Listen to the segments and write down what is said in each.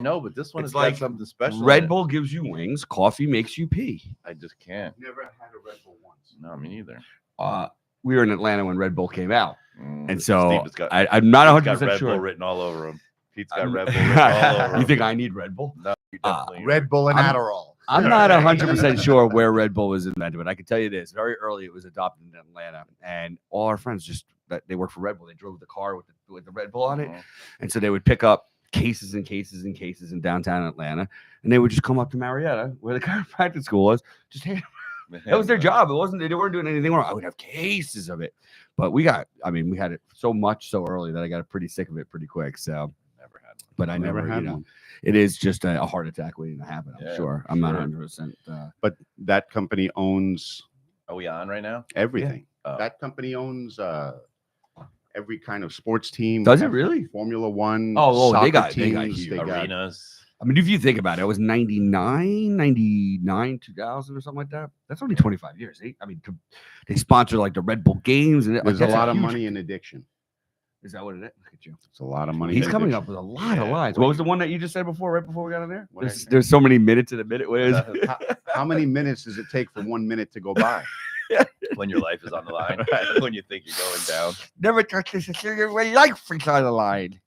No, but this one It's has like got something special. in Red it. Bull gives you wings. Coffee makes you pee. I just can't. Never had a Red Bull once. No, me neither. We were in Atlanta when Red Bull came out, and Steve so has got, I'm not Pete's 100 got percent Red Bull sure. written all over him. Pete's got Red Bull written all over him. You think I need Red Bull? No, you definitely. Red Bull and I'm- Adderall. I'm not 100% sure where Red Bull was invented, but I can tell you this: very early, it was adopted in Atlanta, and all our friends they worked for Red Bull. They drove the car with the Red Bull on it, and so they would pick up cases and cases and cases in downtown Atlanta, and they would just come up to Marietta, where the chiropractic school was. Just hand that was their job. It wasn't they weren't doing anything wrong. I would have cases of it, but we had it so much so early that I got pretty sick of it pretty quick. So Never had one. but I never had had one. It is just a heart attack waiting to happen. I'm Yeah, sure. I'm not sure. 100%. But that company owns Are we on right now? everything. Oh. That company owns every kind of sports team. Does it really? Formula One. Oh, they soccer got teams, huge. they got- Arenas. I mean, if you think about it, it was 99, 2000 or something like that. That's only 25 years. They sponsor like the Red Bull games. And There's a lot of money in addiction. Is that what it is? Look at you. It's a lot of money. He's in coming addiction. up with a lot of Yeah, lines. What was the one that you just said before, right before we got on there? What did I say? There's so many minutes in a minute. What is it? How many minutes does it take for 1 minute to go by? When your life is on the line. When you think you're going down. Never touch this until your life is on the line.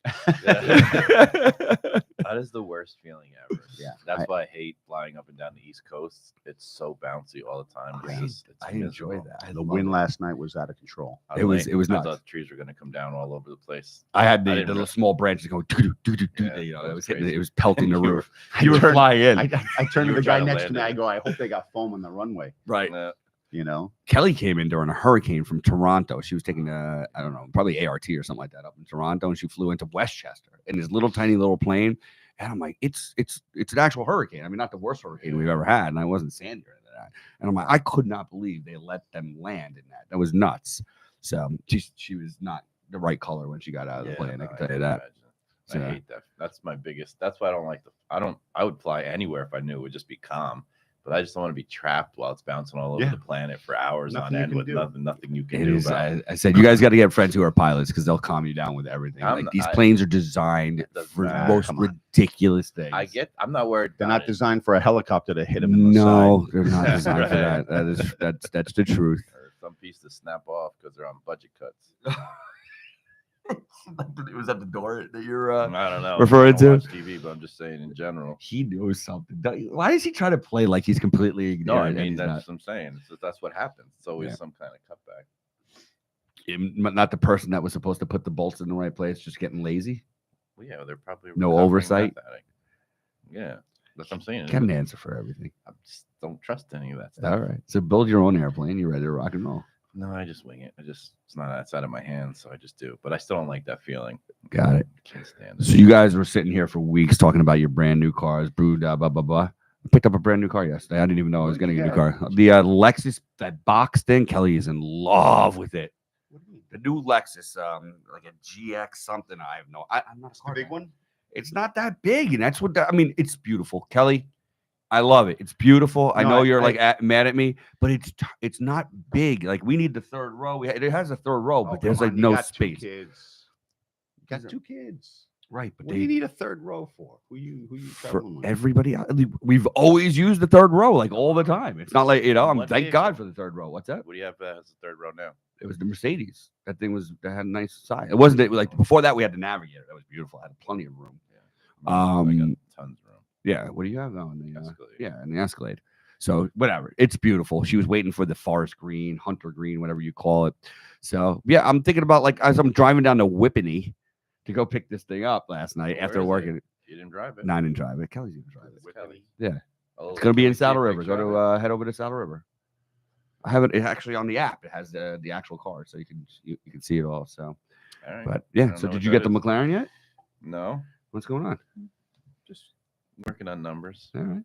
That is the worst feeling ever. Yeah, That's why I hate flying up and down the East Coast. It's so bouncy all the time. It's I enjoy miserable. that. I The love wind it. last night was out of control. I It was I nuts. thought the trees were going to come down all over the place. I had I the didn't little really- small branches going, doo doo doo doo. Yeah, You know, that it was was hitting, crazy. it was pelting the You were- roof. You were turned- flying in, I turned You to were the guy trying to next to land me. it. I go, I hope they got foam on the runway. right? Yeah. You know, Kelly came in during a hurricane from Toronto. She was taking I don't know, probably ART or something like that up in Toronto, and she flew into Westchester in this little tiny little plane. And I'm like, it's an actual hurricane. I mean, not the worst hurricane we've ever had, and I wasn't sandy or anything like that. And I'm like, I could not believe they let them land in that. That was nuts. So she was not the right color when she got out of the Yeah, plane. no, I can tell you imagine. that. I So- hate that. That's my biggest. That's why I don't like I would fly anywhere if I knew it would just be calm. But I just don't want to be trapped while it's bouncing all over Yeah. the planet for hours Nothing on you end can with do. nothing you can It do is. about it. I said you guys got to get friends who are pilots because they'll calm you down with everything. I'm- Like these I- planes are designed It doesn't for the matter. most Come on. ridiculous things. I'm not worried. they're about not it. designed for a helicopter to hit them in the No, side. they're not designed for Right. that. That's the truth. Or some piece to snap off because they're on budget cuts. It was at the door that you're. I don't know. referring I don't to? watch TV, but I'm just saying in general. He knows something. Why does he try to play like he's completely No, I ignorant? and mean he's that's not? what I'm saying. That's what happens. It's always Yeah. some kind of cutback. Not the person that was supposed to put the bolts in the right place, just getting lazy. Well, yeah, they're probably No recovering oversight? meth addict. Yeah, that's what I'm saying. Got an answer for everything. I just don't trust any of that stuff. All right. So build your own airplane. You're ready to rock and roll. No, I just wing it. It's not outside of my hands, so I just do. But I still don't like that feeling. Got it. Can't stand it. So you guys were sitting here for weeks talking about your brand new cars, blah blah blah. I picked up a brand new car yesterday. I didn't even know I was What did getting you a new get? car. The Lexus, that box thing. Kelly is in love with it. What do you mean? The new Lexus, like a GX something. I have no. I'm not a The car big guy. one? It's not that big, and that's what I mean. It's beautiful, Kelly. I love it. It's beautiful. I No, know I- you're I- like mad at me, but it's not big. Like we need the third row. It has a third row, Oh, but there's come like on, you no got two space. kids. You got two kids. Right, but What do you need a third row for? Who you for traveling with? everybody else. We've always used the third row like all the time. It's not like I'm What thank vehicle? God for the third row. What's that? What do you have as the third row now? It was the Mercedes. That thing that had a nice side. It wasn't like before that we had the Navigator. That was beautiful. I had plenty of room. I got Um, tons of room. Yeah. What do you have on the Escalade. yeah, and the Escalade. So whatever. It's beautiful. She was waiting for the forest green, hunter green, whatever you call it. So yeah, I'm thinking about like as I'm driving down to Whippany to go pick this thing up last night Where after is it? working. You didn't drive it. No, I didn't drive it. Kelly's gonna drive it. It's Kelly. Yeah. Oh, It's gonna be can in we see a Saddle River. picture Go of to it? head over to Saddle River. I have it actually on the app. It has the actual car, so you can see it all. So, All right. but I yeah. don't So know did what you get that the is. McLaren yet? No, What's going on? just working on numbers. All right.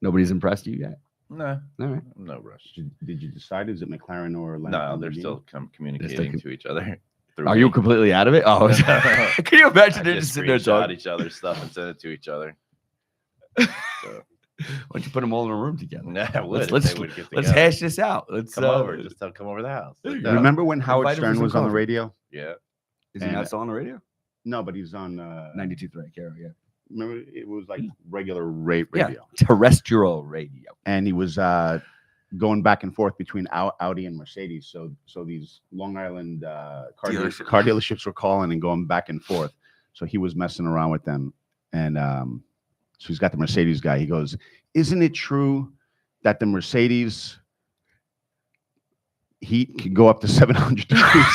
Nobody's impressed you yet. No, All right. no rush. Did you decide? Is it McLaren or No, they're Lamborghini? still communicating to each other. through Are you me. completely out of it? Oh, can you imagine I they're just just sitting there screenshot talking? each other's stuff and send it to each other. So, Why don't you put them all in a room together? yeah, I would. Let's if they would get let's together. hash this out. Let's Come over. Just come over to the house. there you Sit go. down. Remember when Howard Invite him for Stern some was on the coffee. radio? Yeah. Is he And- not still on the radio? No, but he's on 92.3 Carol, yeah. Remember, it was like regular Yeah, radio, terrestrial radio. and he was going back and forth between Audi and Mercedes. So these Long Island Dealership. car dealerships were calling and going back and forth. So he was messing around with them, and so he's got the Mercedes guy. He goes, "Isn't it true that the Mercedes heat can go up to 700 degrees?"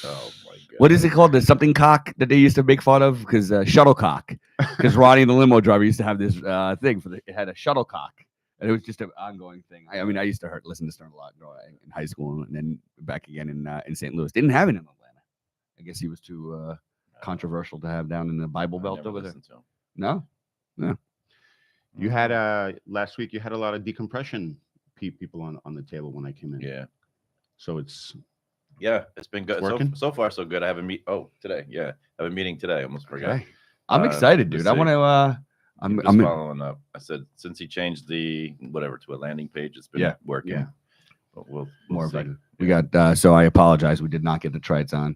Oh my god. What is it called? The something cock that they used to make fun of? Because shuttlecock. Because Ronnie, the limo driver, used to have this thing for it had a shuttlecock, and it was just an ongoing thing. I mean, I used to listen to Stern a lot in high school, and then back again in St. Louis. Didn't have it in Atlanta. I guess he was too controversial to have down in the Bible Belt over there. No, You had last week. You had a lot of decompression people on the table when I came in. Yeah. So it's been good. working? So far so good. I have a today. Yeah, I have a meeting today. I almost forgot. okay. I'm excited, dude. I want to. I'm just following up. I said since he changed the whatever to a landing page, it's been working. Yeah. But we'll More of see. it. We got. So I apologize. We did not get the trites on.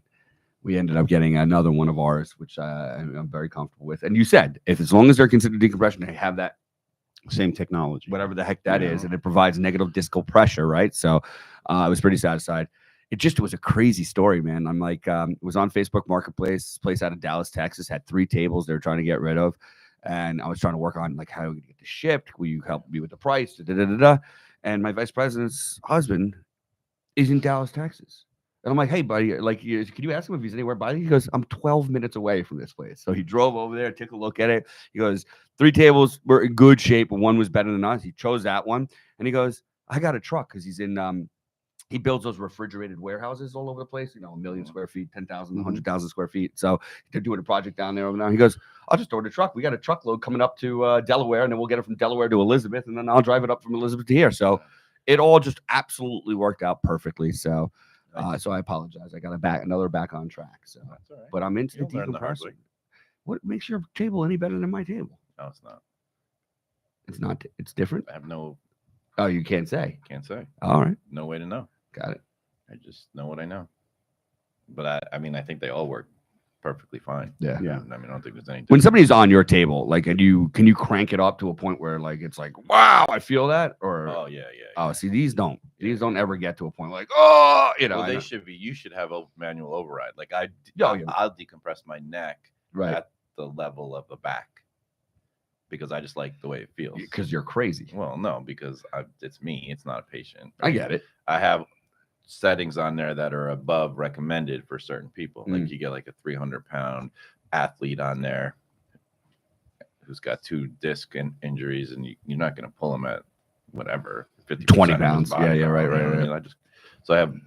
We ended up getting another one of ours, which I'm very comfortable with. And you said if as long as they're considered decompression, they have that same technology. whatever the heck that is, and it provides negative discal pressure, right? So I was pretty satisfied. It was a crazy story, man. I'm like, it was on Facebook Marketplace. This place out of Dallas, Texas, had 3 tables they were trying to get rid of, and I was trying to work on like how we get this shipped. Will you help me with the price? And my vice president's husband is in Dallas, Texas. And I'm like, hey, buddy, like, can you ask him if he's anywhere by? He goes, I'm 12 minutes away from this place. So he drove over there, took a look at it. He goes, 3 tables were in good shape, but one was better than us. He chose that one. And he goes, I got a truck because he's in, he builds those refrigerated warehouses all over the place, 1 million square feet, 10,000, 100,000 square feet. So they're doing a project down there over now. He goes, I'll just order a truck. We got a truckload coming up to Delaware, and then we'll get it from Delaware to Elizabeth, and then I'll drive it up from Elizabeth to here. So it all just absolutely worked out perfectly. So so I apologize. I got another back on track. So, That's all right. but I'm into You'll learn the hard decompressing. What makes your table any better than my table? No, it's not. It's not. It's different. I have Oh, you can't say. can't say. All right, No way to know. got it. I just know what I know. But I mean, I think they all work perfectly fine. Yeah. Yeah. I mean, I don't think there's anything. When somebody's on your table, like, can you crank it up to a point where like it's like, wow, I feel that, or Oh yeah. see, these don't ever get to a point like, oh, Well, I they know. should be. You should have a manual override. Like Oh, yeah. I'll decompress my neck Right, at the level of the back because I just like the way it feels. because you're crazy. Well, no, because it's me. It's not a patient. I get it. I have settings on there that are above recommended for certain people. Mm. Like you get like a 300-pound athlete on there who's got 2 disc injuries, and you're not going to pull him at whatever 50 20 pounds. Yeah, right.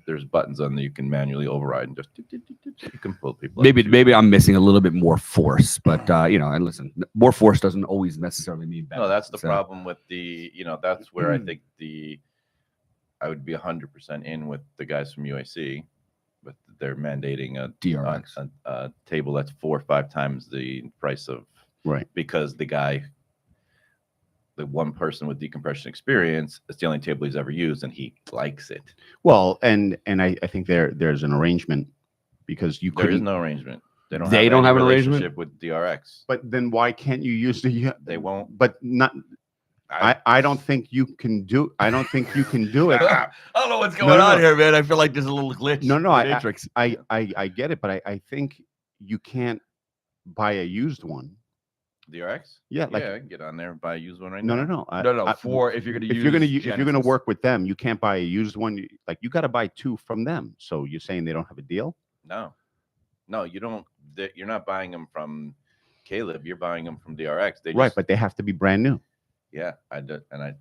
There's buttons on there you can manually override and just you can pull people. Maybe I'm missing a little bit more force, but and listen, more force doesn't always necessarily mean better. No, that's the So, problem with the. That's where I think I would be 100% in with the guys from UAC, but they're mandating a DRX. a table that's 4 or 5 times the price of Right. because the one person with decompression experience, it's the only table he's ever used, and he likes it. Well, and I think there's an arrangement because you There is couldn't. no arrangement. They don't They don't any have an arrangement? relationship with DRX. But then why can't you use the? They won't. But not. I don't think you can do. I don't think you can do it. I don't know what's No, going no, on no. here, man. I feel like there's a little glitch. No, no, in I- the Matrix. I get it, but I think you can't buy a used one. DRX? Yeah, like yeah, I can get on there and buy a used one right no, now. no, no. No. For if you're gonna if you're gonna use if you're gonna Genesis. work with them, you can't buy a used one. Like you got to buy 2 from them. So you're saying they don't have a deal? No, you don't. You're not buying them from Caleb. You're buying them from DRX. They Right, just, but they have to be brand new. yeah, I did, and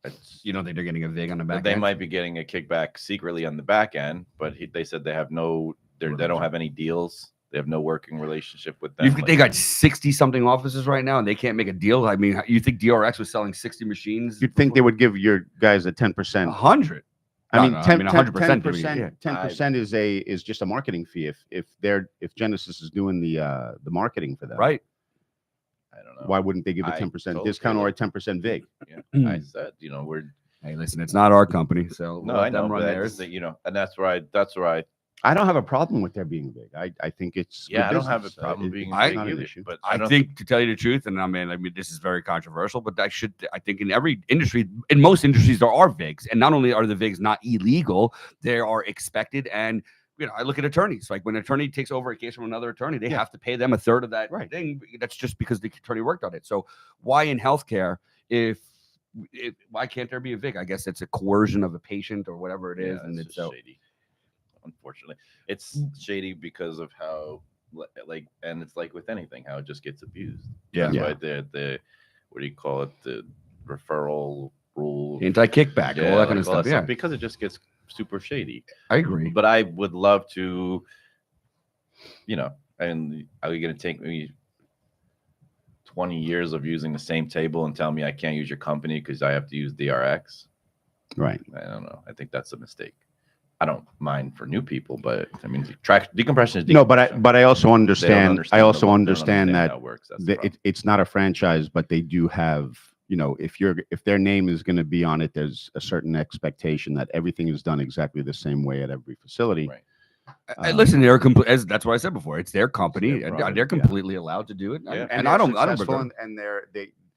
it's, You don't think they're getting a vig on the back they end? might be getting a kickback secretly on the back end, but they said they have no. They don't have any deals. They have no working relationship with them. They got 60 something offices right now, and they can't make a deal. I mean, you think DRX was selling 60 machines? You'd think they would give your guys a 10%. 100. I No, mean, no, I 10 mean, 100%. 100%. 10% is just a marketing fee. If Genesis is doing the marketing for them, Right. I don't know. Why wouldn't they give a I 10% told discount or a Caleb. 10% vig? Yeah, I said, we're Hey, listen, it's not our company, so no, let I know, them run but theirs. and that's where I I don't have a problem with there being big. I think it's good Yeah, I don't have a business. problem being I- big not an either, issue. but I don't think, to tell you the truth, and I mean, this is very controversial, but I think in every industry, in most industries, there are VIGs, and not only are the VIGs not illegal, they are expected. And I look at attorneys. Like when an attorney takes over a case from another attorney, they Yeah. have to pay them a third of that Right. thing. That's just because the attorney worked on it. So why in healthcare, why can't there be a VIG? I guess it's a coercion of a patient or whatever it is, and it's it's just so. shady. Unfortunately, it's shady because of how, like, and it's like with anything, how it just gets abused. Yeah. That's Yeah. why the what do you call it? The referral rule, Anti-kickback, all that like kind of stuff. Yeah, because it just gets super shady. I agree. But I would love to, and are you going to take me 20 years of using the same table and tell me I can't use your company because I have to use DRX? Right. I don't know. I think that's a mistake. I don't mind for new people, but I mean, decompression is No, decompression. but I also They don't understand. I the- also they don't understand how that it works. That's the problem. it's not a franchise, but they do have. If their name is going to be on it, there's a certain expectation that everything is done exactly the same way at every facility. Right. Listen, that's what I said before. It's their company. their and product, they're yeah. completely allowed to do it. Yeah. And they're I don't successful, begrudge. and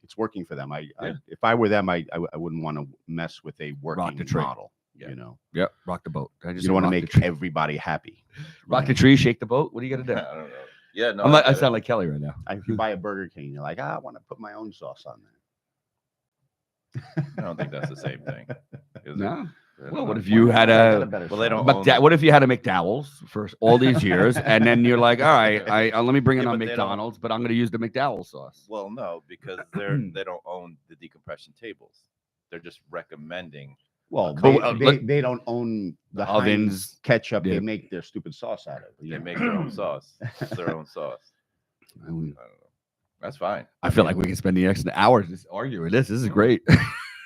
it's working for them. Yeah. If I were them, I wouldn't want to mess with a the working tree. model. Yeah. Yep, rock the boat. I just You don't want to rock the make tree. everybody happy. Rock the tree, shake the boat. What are you I gonna do? don't know. Yeah, no. I get it. sound like Kelly right now. If you buy a Burger King, you're like, I want to put my own sauce on there. I don't think that's the same thing. Is it? No. I Well, don't what know. if you had a Well, they don't own what if you had a McDowell's for all these years, and then you're like, all right, let me bring it Yeah, on but they don't- McDonald's, but I'm going to use the McDowell sauce. Well, no, because they don't own the decompression tables. They're just recommending. Well, But, they don't own the ovens, Heinz ketchup. yeah. They make their stupid sauce out of. They make their own sauce. It's their own sauce. I don't know. That's fine. I feel like we can spend the next hours just arguing this. This is great.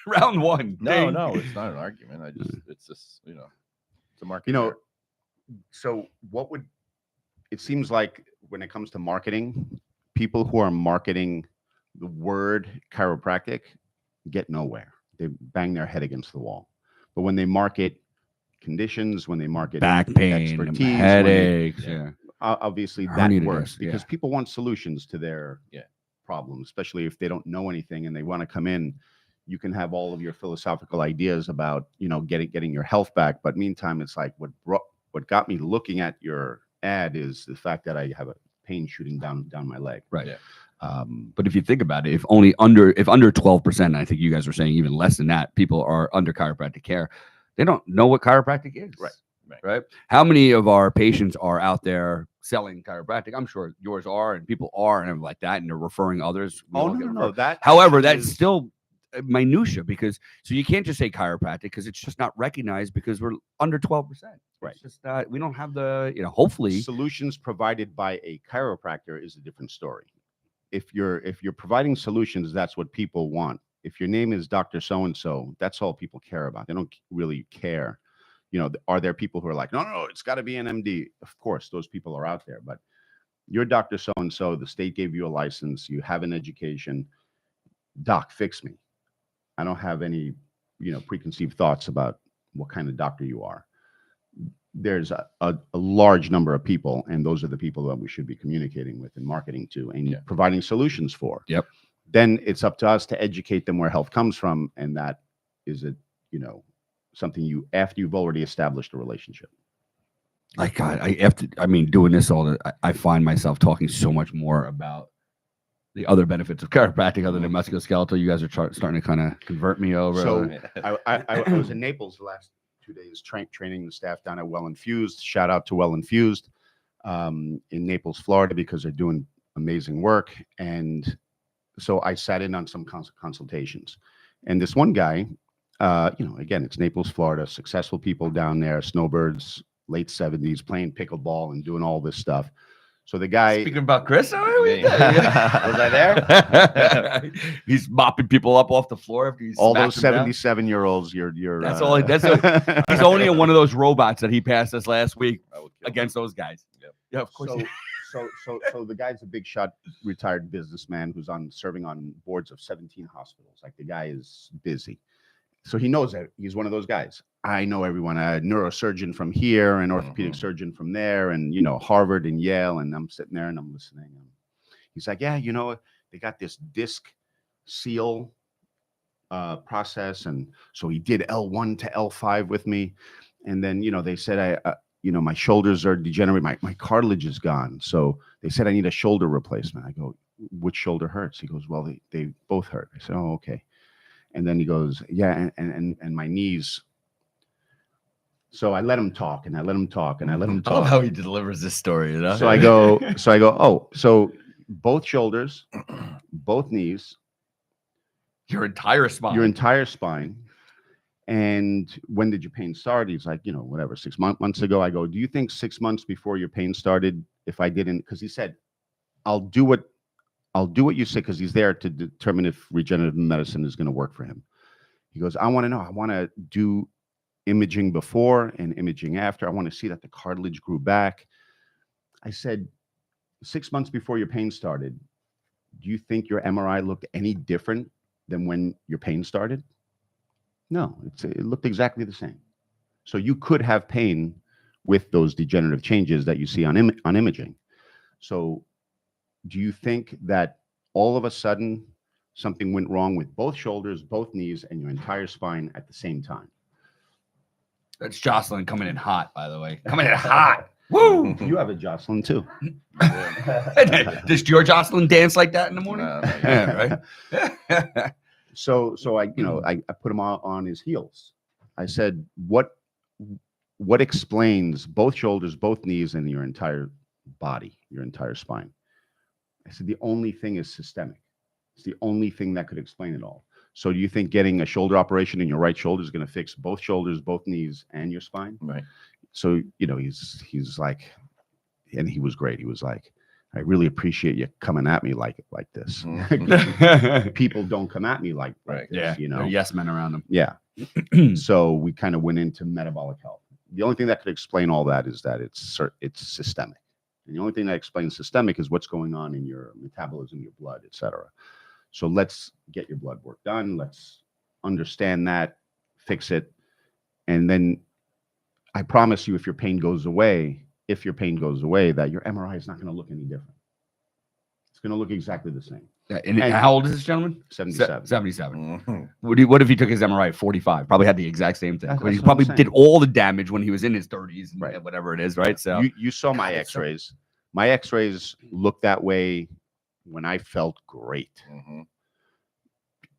Round one. No, ding. no, it's not an argument. It's just it's a market. So what would it seems like when it comes to marketing, people who are marketing the word chiropractic get nowhere. They bang their head against the wall. But when they market conditions, when they market Back pain, expertise, when they- headaches. yeah. Yeah. obviously that Herniated works disc, because people want solutions to their Yeah. problems, especially if they don't know anything and they want to come in. You can have all of your philosophical ideas about getting your health back, but meantime, it's like what got me looking at your ad is the fact that I have a pain shooting down my leg. Right. Yeah. But if you think about it, if under 12%, I think you guys were saying even less than that, people are under chiropractic care, they don't know what chiropractic is. Right. How many of our patients are out there selling chiropractic? I'm sure yours are, and people are, and like that, and they're referring others. We all get referred. That However, actually that's is- still minutia because so you can't just say chiropractic because it's just not recognized because we're under 12%. Right. It's just not. We don't have the hopefully. solutions provided by a chiropractor is a different story. If you're providing solutions, that's what people want. If your name is Dr. So-and-so, that's all people care about. They don't really care. Are there people who are like, no, it's got to be an MD? Of course, those people are out there. But you're Dr. So-and-so. The state gave you a license. You have an education. Doc, fix me. I don't have any, preconceived thoughts about what kind of doctor you are. There's a large number of people, and those are the people that we should be communicating with and marketing to and Yeah. providing solutions for. Yep. Then it's up to us to educate them where health comes from, and that is something after you've already established a relationship. Like God, doing this I find myself talking so much more about the other benefits of chiropractic other than musculoskeletal. You guys are starting to kind of convert me over. So I was in Naples the last 2 days training the staff down at Well Infused. Shout out to Well Infused in Naples, Florida, because they're doing amazing work. And so I sat in on some consultations. And this one guy, again, it's Naples, Florida, successful people down there, snowbirds, late 70s, playing pickleball and doing all this stuff. So the guy, Speaking about Chris, Was I there? He's mopping people up off the floor after he's all those smacked them down. 77-year-olds, you're That's all. He's only in one of those robots that he passed us last week I would kill against those guys. Yep. Yeah, of course. So the guy's a big shot retired businessman who's serving on boards of 17 hospitals. Like the guy is busy. So he knows that he's one of those guys. I know everyone, a neurosurgeon from here, an orthopedic surgeon from there, and Harvard and Yale. And I'm sitting there and I'm listening. And he's like, yeah, they got this disc seal process, and so he did L1 to L5 with me, and then they said my shoulders are degenerate, my cartilage is gone, so they said I need a shoulder replacement. I go, which shoulder hurts? He goes, well, they both hurt. I said, oh, okay. And then he goes, yeah, and my knees. So I let him talk, and I let him talk, and I let him I love talk. how he delivers this story. So I go, oh, so both shoulders, both knees, your entire spine. your entire spine. And when did your pain start? He's like, whatever, 6 months ago. I go, do you think 6 months before your pain started, if I didn't, because he said, I'll do what you say, because he's there to determine if regenerative medicine is going to work for him. He goes, I want to know. I want to do imaging before and imaging after. I want to see that the cartilage grew back. I said, 6 months before your pain started, do you think your MRI looked any different than when your pain started? No, it looked exactly the same. So you could have pain with those degenerative changes that you see on imaging. So do you think that all of a sudden something went wrong with both shoulders, both knees, and your entire spine at the same time? That's Jocelyn coming in hot, by the way. Coming in hot. Woo! You have a Jocelyn too. Does your Jocelyn dance like that in the morning? No, Yeah, right. So I put him on his heels. I said, what explains both shoulders, both knees, and your entire body, your entire spine? I said, the only thing is systemic. It's the only thing that could explain it all. So do you think getting a shoulder operation in your right shoulder is going to fix both shoulders, both knees, and your spine? Right. So, he's like, and he was great. He was like, I really appreciate you coming at me like this. People don't come at me like Right. this, Yeah, there are yes men around him. Yeah. So we kind of went into metabolic health. The only thing that could explain all that is that it's systemic. And the only thing that explains systemic is what's going on in your metabolism, your blood, et cetera. So let's get your blood work done. Let's understand that, fix it. And then I promise you, if your pain goes away, that your MRI is not going to look any different. It's going to look exactly the same. And how old is this gentleman? 77. 77. Mhm. What if he took his MRI at 45? Probably had the exact same thing. That's But he what probably I'm saying. did all the damage when he was in his 30s, and Right. whatever it is, right? So You saw my God, it's so- x-rays. My x-rays looked that way when I felt great. Mhm.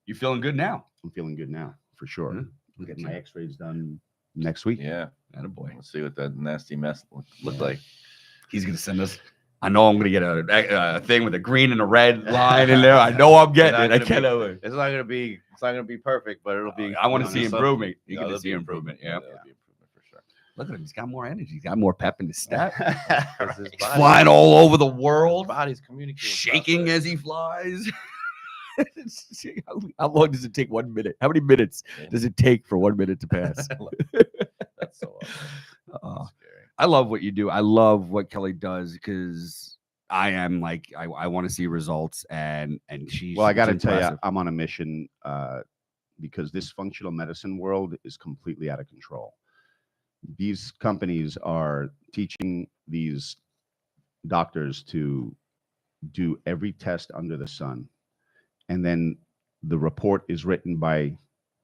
you're feeling good now. I'm feeling good now, for sure. Yeah. I'm getting my x-rays done next week. Yeah. Attaboy. Let's see what that nasty mess looked like. He's gonna send us. I know I'm gonna get a thing with a green and a red line in there. I know I'm getting it. I can't. It's not gonna be perfect, but it'll be. I want to no, see no, improvement. You're Yeah, gonna there'll see be improvement. Yeah. There'll be improvement for sure. Look at him. He's got more energy. He's got more pep in his step. 'Cause his He's body- flying all over the his world, body's communicating. shaking process. as he flies. How long does it take? 1 minute. How many minutes does it take for 1 minute to pass? That's so awesome. Uh, That's scary. I love what you do. I love what Kelly does because I am like I want to see results, and she's Well, I got to she's tell you, impressive. I'm on a mission because this functional medicine world is completely out of control. These companies are teaching these doctors to do every test under the sun. And then the report is written by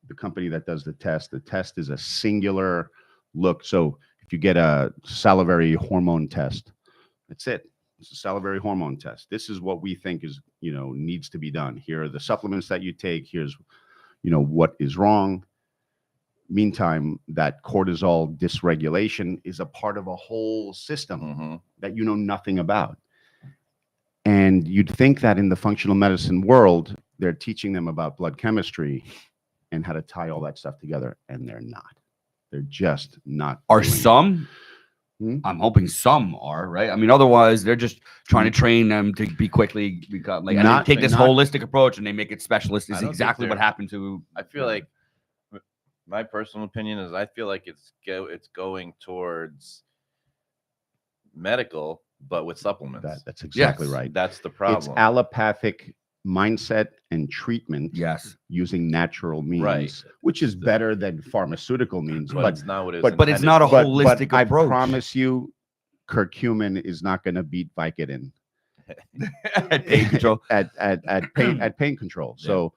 the company that does the test. The test is a singular look. So if you get a salivary hormone test, that's it. It's a salivary hormone test. This is what we think is, needs to be done. Here are the supplements that you take. Here's, what is wrong. Meantime, that cortisol dysregulation is a part of a whole system Mhm. that you know nothing about. And you'd think that in the functional medicine world, they're teaching them about blood chemistry and how to tie all that stuff together, and they're not. They're just not. Are doing it. some? Hmm? I'm hoping some are, right? I mean, otherwise they're just trying to train them to be quickly become like and they Not- take this not- holistic approach and they make it specialist. I Is don't think exactly what they're- happened to. I feel like my personal opinion is I feel like it's going towards medical, but with supplements. That's exactly Yes. right. That's the It's problem. allopathic mindset and treatment Yes. using natural means, Right. which is better than pharmaceutical means. But it's not what it's but it's not a but holistic I approach. promise you, curcumin is not going to beat Vicodin Pain control. at pain control. Yeah. So,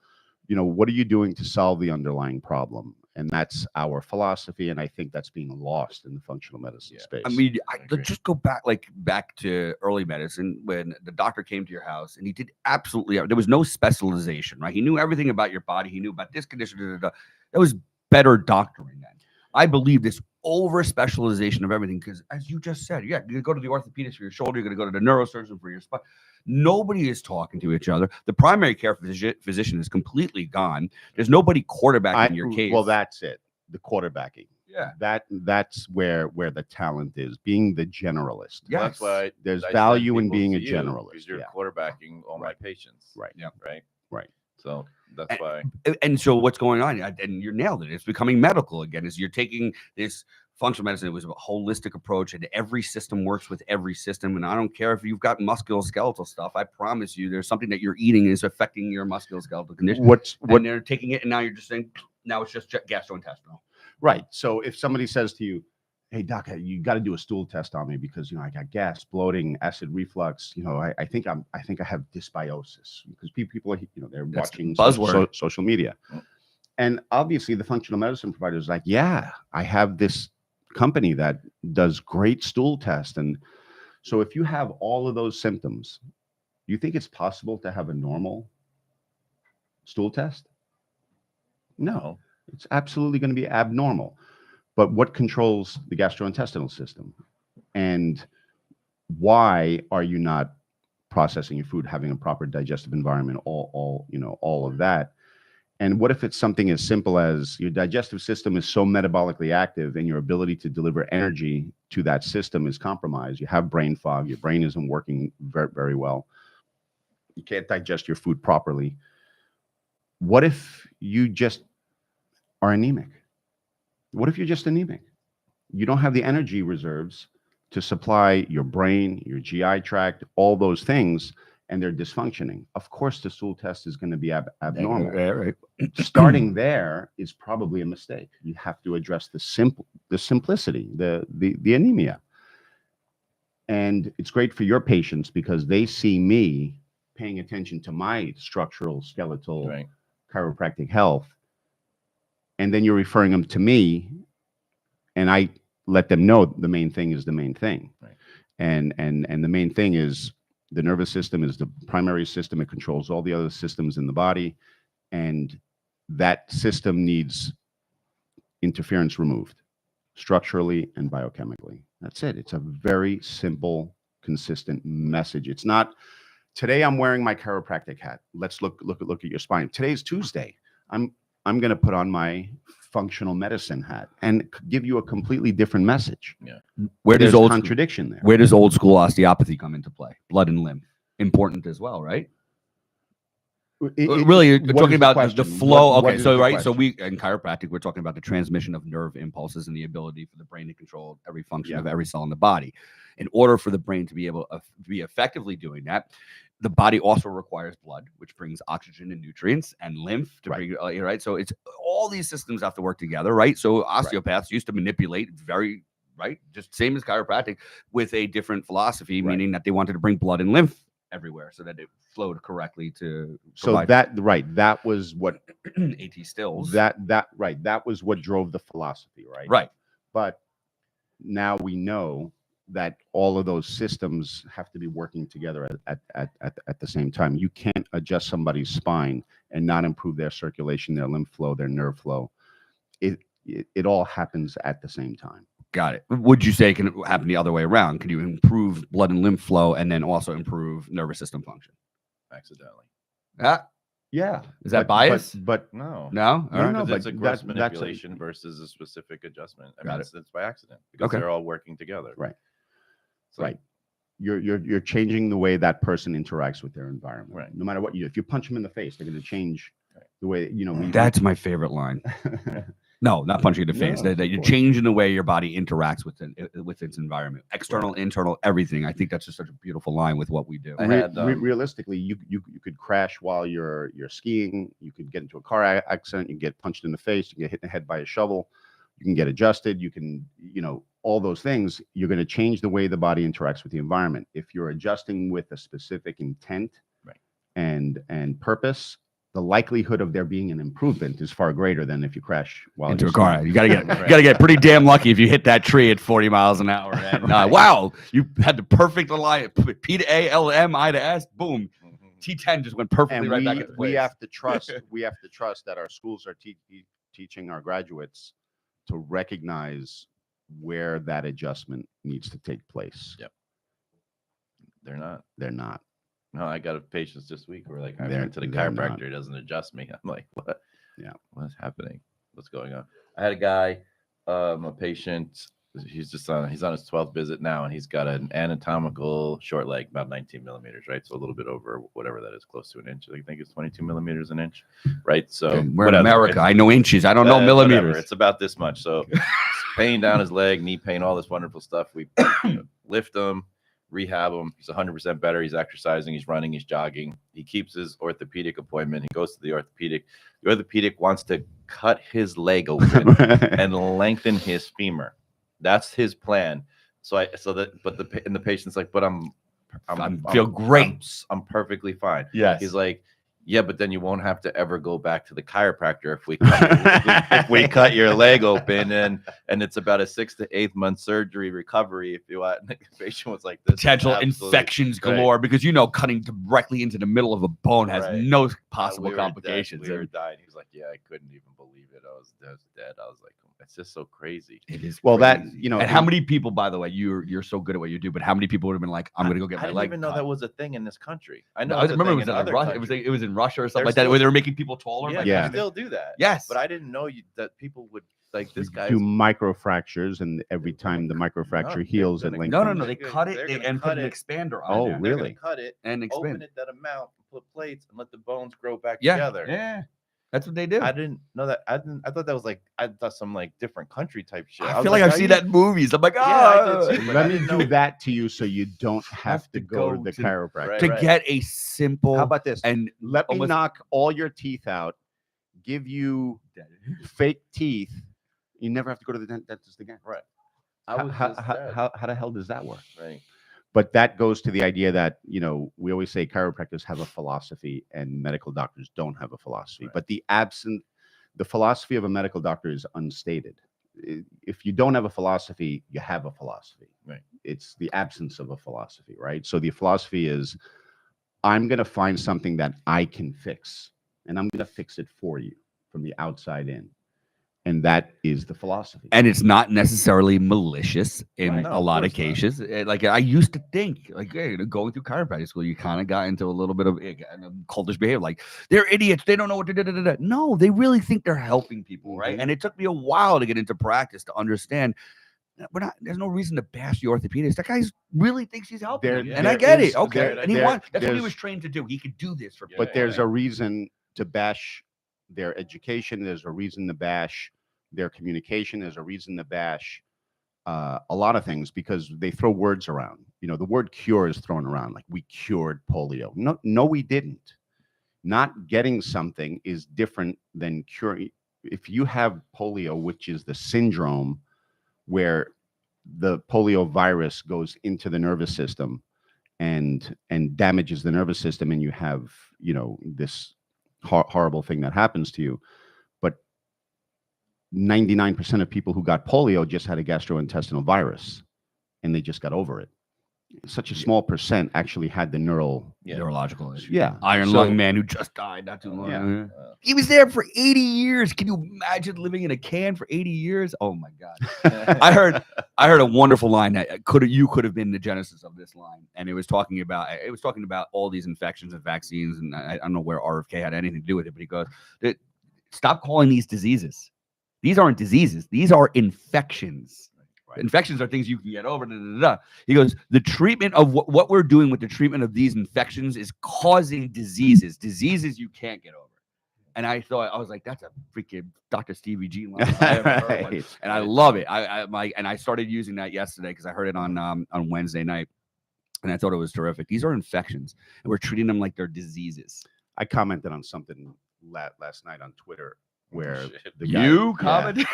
what are you doing to solve the underlying problem? And that's our philosophy, and I think that's being lost in the functional medicine Yeah. space. I mean, agree. let's just go back to early medicine when the doctor came to your house and he did absolutely there was no specialization, right? He knew everything about your body. He knew about this condition. That was better doctoring then. I believe this over specialization of everything because, as you just said, yeah, you go to the orthopedist for your shoulder, you're going to go to the neurosurgeon for your spine. Nobody is talking to each other. The primary care physician is completely gone. There's nobody quarterbacking your case. Well, that's it. The quarterbacking. Yeah. That's where the talent is, being the generalist. Yeah. That's why There's I value send in people being to a you, generalist. because you're Yeah. quarterbacking all my Right. patients. Right. Yeah. Right. Right. So that's why. And so what's going on? And you nailed it. It's becoming medical again. Is you're taking this functional medicine. It was a holistic approach, and every system works with every system. And I don't care if you've got musculoskeletal stuff. I promise you, there's something that you're eating is affecting your musculoskeletal condition. What And they're taking it, and now you're just saying, now it's just gastrointestinal. Right. So if somebody says to you, "Hey doc, you got to do a stool test on me because I got gas, bloating, acid reflux. I think I have dysbiosis," because people are they're That's watching the buzzword. social media, and obviously the functional medicine provider is like, "Yeah, I have this company that does great stool test," and so if you have all of those symptoms, do you think it's possible to have a normal stool test? No. It's absolutely going to be abnormal. But what controls the gastrointestinal system? And why are you not processing your food, having a proper digestive environment, all of that? And what if it's something as simple as your digestive system is so metabolically active and your ability to deliver energy to that system is compromised? You have brain fog, your brain isn't working very, very well. You can't digest your food properly. What if you just are anemic? What if you're just anemic? You don't have the energy reserves to supply your brain, your GI tract, all those things, and they're dysfunctioning. Of course, the stool test is going to be abnormal. Right. Starting there is probably a mistake. You have to address the simplicity, the anemia. And it's great for your patients because they see me paying attention to my structural, skeletal, Right. chiropractic health. And then you're referring them to me, and I let them know the main thing is the main thing. Right. And the main thing is the nervous system is the primary system. It controls all the other systems in the body, and that system needs interference removed structurally and biochemically. That's it. It's a very simple, consistent message. It's not, today I'm wearing my chiropractic hat. Let's look at your spine. Today's Tuesday. I'm going to put on my functional medicine hat and give you a completely different message. Yeah. Where There's does contradiction there. Where does old school osteopathy come into play? Blood and lymph, important as well, right? Really, you're what talking is the about the question? flow. What Okay, is so the right, so question? we in chiropractic we're talking about the transmission of nerve impulses and the ability for the brain to control every function Yeah. of every cell in the body. In order for the brain to be able to be effectively doing that, the body also requires blood, which brings oxygen and nutrients, and lymph to Right. bring right. So it's all these systems have to work together, right? So osteopaths used to manipulate very right, just same as chiropractic, with a different philosophy, Right. meaning that they wanted to bring blood and lymph everywhere so that it flowed correctly to So that was what AT stills. that was what drove the philosophy, right? Right. But now we know that all of those systems have to be working together at the same time. You can't adjust somebody's spine and not improve their circulation, their lymph flow, their nerve flow. It all happens at the same time. Got it. Would you say it can happen the other way around? Can you improve blood and lymph flow and then also improve nervous system function? Accidentally. Yeah. Is that bias? But No. No? All No, right. no, Because it's but a gross that's a- manipulation versus a specific adjustment. I mean, Got it's by accident because Okay. they're all working together. Right. So, Right. You're changing the way that person interacts with their environment. Right. No matter what if you punch them in the face, they're going to change Right. the way That's my favorite line. No, not punching in the face. No, That of you're course. changing the way your body interacts with its environment, external, internal, everything. I think that's just such a beautiful line with what we do. I had, Realistically, you could crash while you're skiing. You could get into a car accident. You can get punched in the face. You can get hit in the head by a shovel. You can get adjusted. You can, all those things. You're going to change the way the body interacts with the environment. If you're adjusting with a specific intent, right, and purpose, the likelihood of there being an improvement is far greater than if you crash while Into you're a car. skiing. You gotta get pretty damn lucky if you hit that tree at 40 miles an hour. And, wow, you had the perfect alignment. P to A, L to M, I to S, boom. T10 just went perfectly And right back into place. we have to trust that our schools are teaching our graduates to recognize where that adjustment needs to take place. Yep. They're not. They're not. No, I got a patient this week where like I They're- went to the they're chiropractor, not. he doesn't adjust me. I'm like, what? Yeah. What's happening? What's going on? I had a guy, a patient, he's on his 12th visit now, and he's got an anatomical short leg, about 19 millimeters, right? So a little bit over whatever that is, close to an inch. I think it's 22 millimeters an inch, right? So We're in whatever. America. It's- I know inches. I don't know whatever. millimeters. It's about this much. So pain down his leg, knee pain, all this wonderful stuff. We lift him, rehab him. He's 100% better. He's exercising, he's running, he's jogging. He keeps his orthopedic appointment. He goes to the orthopedic. The orthopedic wants to cut his leg open and lengthen his femur. That's his plan. The patient's like, but I feel great. I'm perfectly fine. Yes. He's like, yeah, but then you won't have to ever go back to the chiropractor if we cut your leg open, and it's about a 6 to 8 month surgery recovery if you want. And the patient was like, this is Potential absolutely infections great. galore because cutting directly into the middle of a bone has Right. no possible We were dead. complications. We were dying. He was like, yeah, I couldn't even believe it. I was dead. I was like, it's just so crazy. It is Well, that, crazy. you know, and how many people, by the way, you're so good at what you do, but how many people would have been like, I'm gonna go get I my didn't leg even know cut? that was a thing in this country. I No, know. I it's a remember it thing was in in other Russia. countries. It was in Russia or something They're like that, still- where they were making people taller. Yeah, like Yeah. they still do that. Yes. But I didn't know that people would like this guy. do microfractures, and every time the microfracture they're heals, it gonna- lengthens. No. They They're cut it gonna and cut put an it. expander on Oh, there. They're gonna really? cut it And expand. open it that amount, put plates, and let the bones grow back Yeah. together. Yeah. That's what they do. I didn't know that. I thought that was like some like different country type shit. I was feel like I've are seen you- that in movies. I'm like, Yeah, I ah. did too, but Let I me didn't do know- that to you so you don't have to go to go the to- chiropractor. Right, to right. get a simple How about this? and Let me almost- knock all your teeth out, give you fake teeth. You never have to go to the dentist again. Right. How, was how, just how, dead. how the hell does that work? Right. But that goes to the idea that, we always say chiropractors have a philosophy and medical doctors don't have a philosophy. Right. But the philosophy of a medical doctor is unstated. If you don't have a philosophy, you have a philosophy. Right. It's the absence of a philosophy, right? So the philosophy is, I'm going to find something that I can fix, and I'm going to fix it for you from the outside in. And that is the philosophy. and it's not necessarily malicious in Right. No, a of lot of course not. cases. Like I used to think, like going through chiropractic school, you kind of got into a little bit of cultish behavior. Like they're idiots, they don't know what to do. No, they really think they're helping people, right? Mhm. And it took me a while to get into practice to understand. There's no reason to bash the orthopedist. That guy really thinks he's helping, There- them, and I there get is- it. Okay, there- and he there- wants. That's what he there's- was trained to do. He could do this for Yeah, people. But there's yeah. a reason to bash their education. There's a reason to bash their communication. There's a reason to bash a lot of things because they throw words around. The word cure is thrown around like we cured polio. No, we didn't. Not getting something is different than curing. If you have polio, which is the syndrome where the polio virus goes into the nervous system and damages the nervous system, and you have this horrible thing that happens to you. But 99% of people who got polio just had a gastrointestinal virus and they just got over it. Such a small percent actually had the neurological issue. yeah, Iron So- lung man who just died not too long. Yeah. ago. He was there for 80 years. Can you imagine living in a can for 80 years? Oh my God. I heard a wonderful line that you could have been the genesis of this line, and it was talking about all these infections and vaccines, and I don't know where RFK had anything to do with it, but he goes, "Stop calling these diseases. These aren't diseases. These are infections. Infections are things you can get over." He goes, "The treatment of what we're doing with the treatment of these infections is causing diseases you can't get over." And I was like, that's a freaking Dr. Stevie G line. I haven't heard one. Right. And I love it. I started using that yesterday because I heard it on Wednesday night, and I thought it was terrific. These are infections, and we're treating them like they're diseases. I commented on something last night on Twitter where Shit. the guy, You yeah, commented?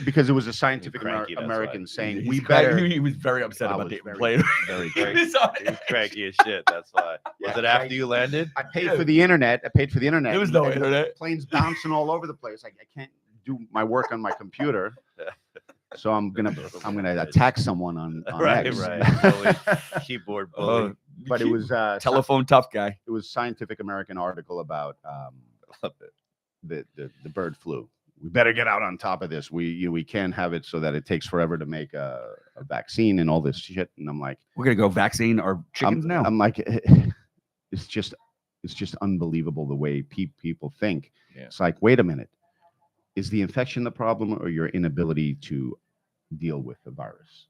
because it was a Scientific cranky, that's American why. saying He's we cranky. better. He was very upset I about was the very- plane. very cranky. He was on He was it. cranky as shit. That's why. Yeah, Was it after you landed? I paid for the internet. There was no and internet. Planes bouncing all over the place. I can't do my work on my computer. So I'm gonna attack someone on Right, X. right. Bully, keyboard bully. But it was Telephone tough guy. it was Scientific American article about Love it. the bird flu. We better get out on top of this. We can't have it so that it takes forever to make a vaccine and all this shit. And I'm like, We're gonna go vaccine our chickens now. I'm like, it's just unbelievable the way people think. Yeah. It's like, wait a minute, is the infection the problem or your inability to deal with the virus?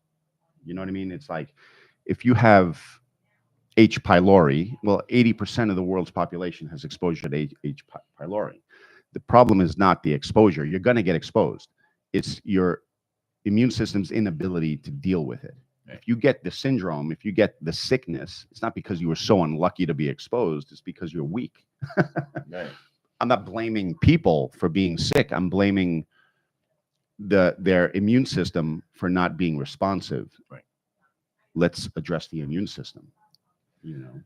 You know what I mean? It's like if you have H. pylori, well, 80% of the world's population has exposure to H. pylori. The problem is not the exposure. You're going to get exposed. It's your immune system's inability to deal with it. Right. If you get the syndrome, if you get the sickness, it's not because you were so unlucky to be exposed. It's because you're weak. Right. I'm not blaming people for being sick. I'm blaming their immune system for not being responsive. Right. Let's address the immune system. You know,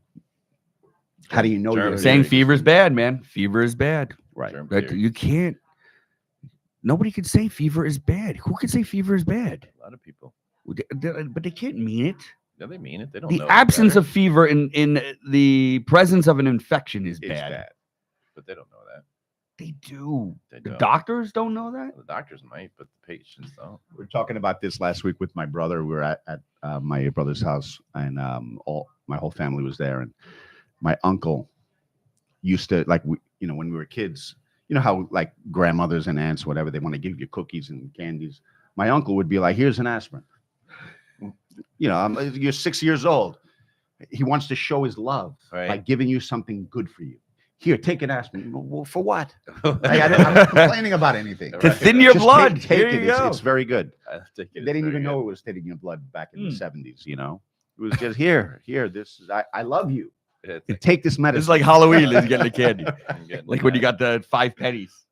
how do you know Germ you're Saying theory. fever's bad, man. Fever is bad. right? Germ Like, theory. you can't. Nobody can say fever is bad. Who can say fever is bad? A lot of people. But they can't mean it. No, they mean it. They don't The know. absence of fever in the presence of an infection is It's bad. bad. but they don't know that. They do. They The don't. doctors don't know that. The doctors might, but the patients don't. We were talking about this last week with my brother. We were at my brother's house, and my whole family was there. And my uncle used to, like, when we were kids, you know how like grandmothers and aunts, whatever, they want to give you cookies and candies. My uncle would be like, "Here's an aspirin." You're 6 years old. He wants to show his love by Right. giving you something good for you. Here, take an aspirin. Well, for what? I'm not complaining about anything. To Right. thin your Just blood. Take Here it. you go. It's very good. I think They it's didn't very even know good. it was thinning your blood back in the 70s. It was just here. This is I love you. Yeah, it's You like- take this medicine. It's like Halloween is getting the candy. I'm getting Like when you that. got the 5 pennies.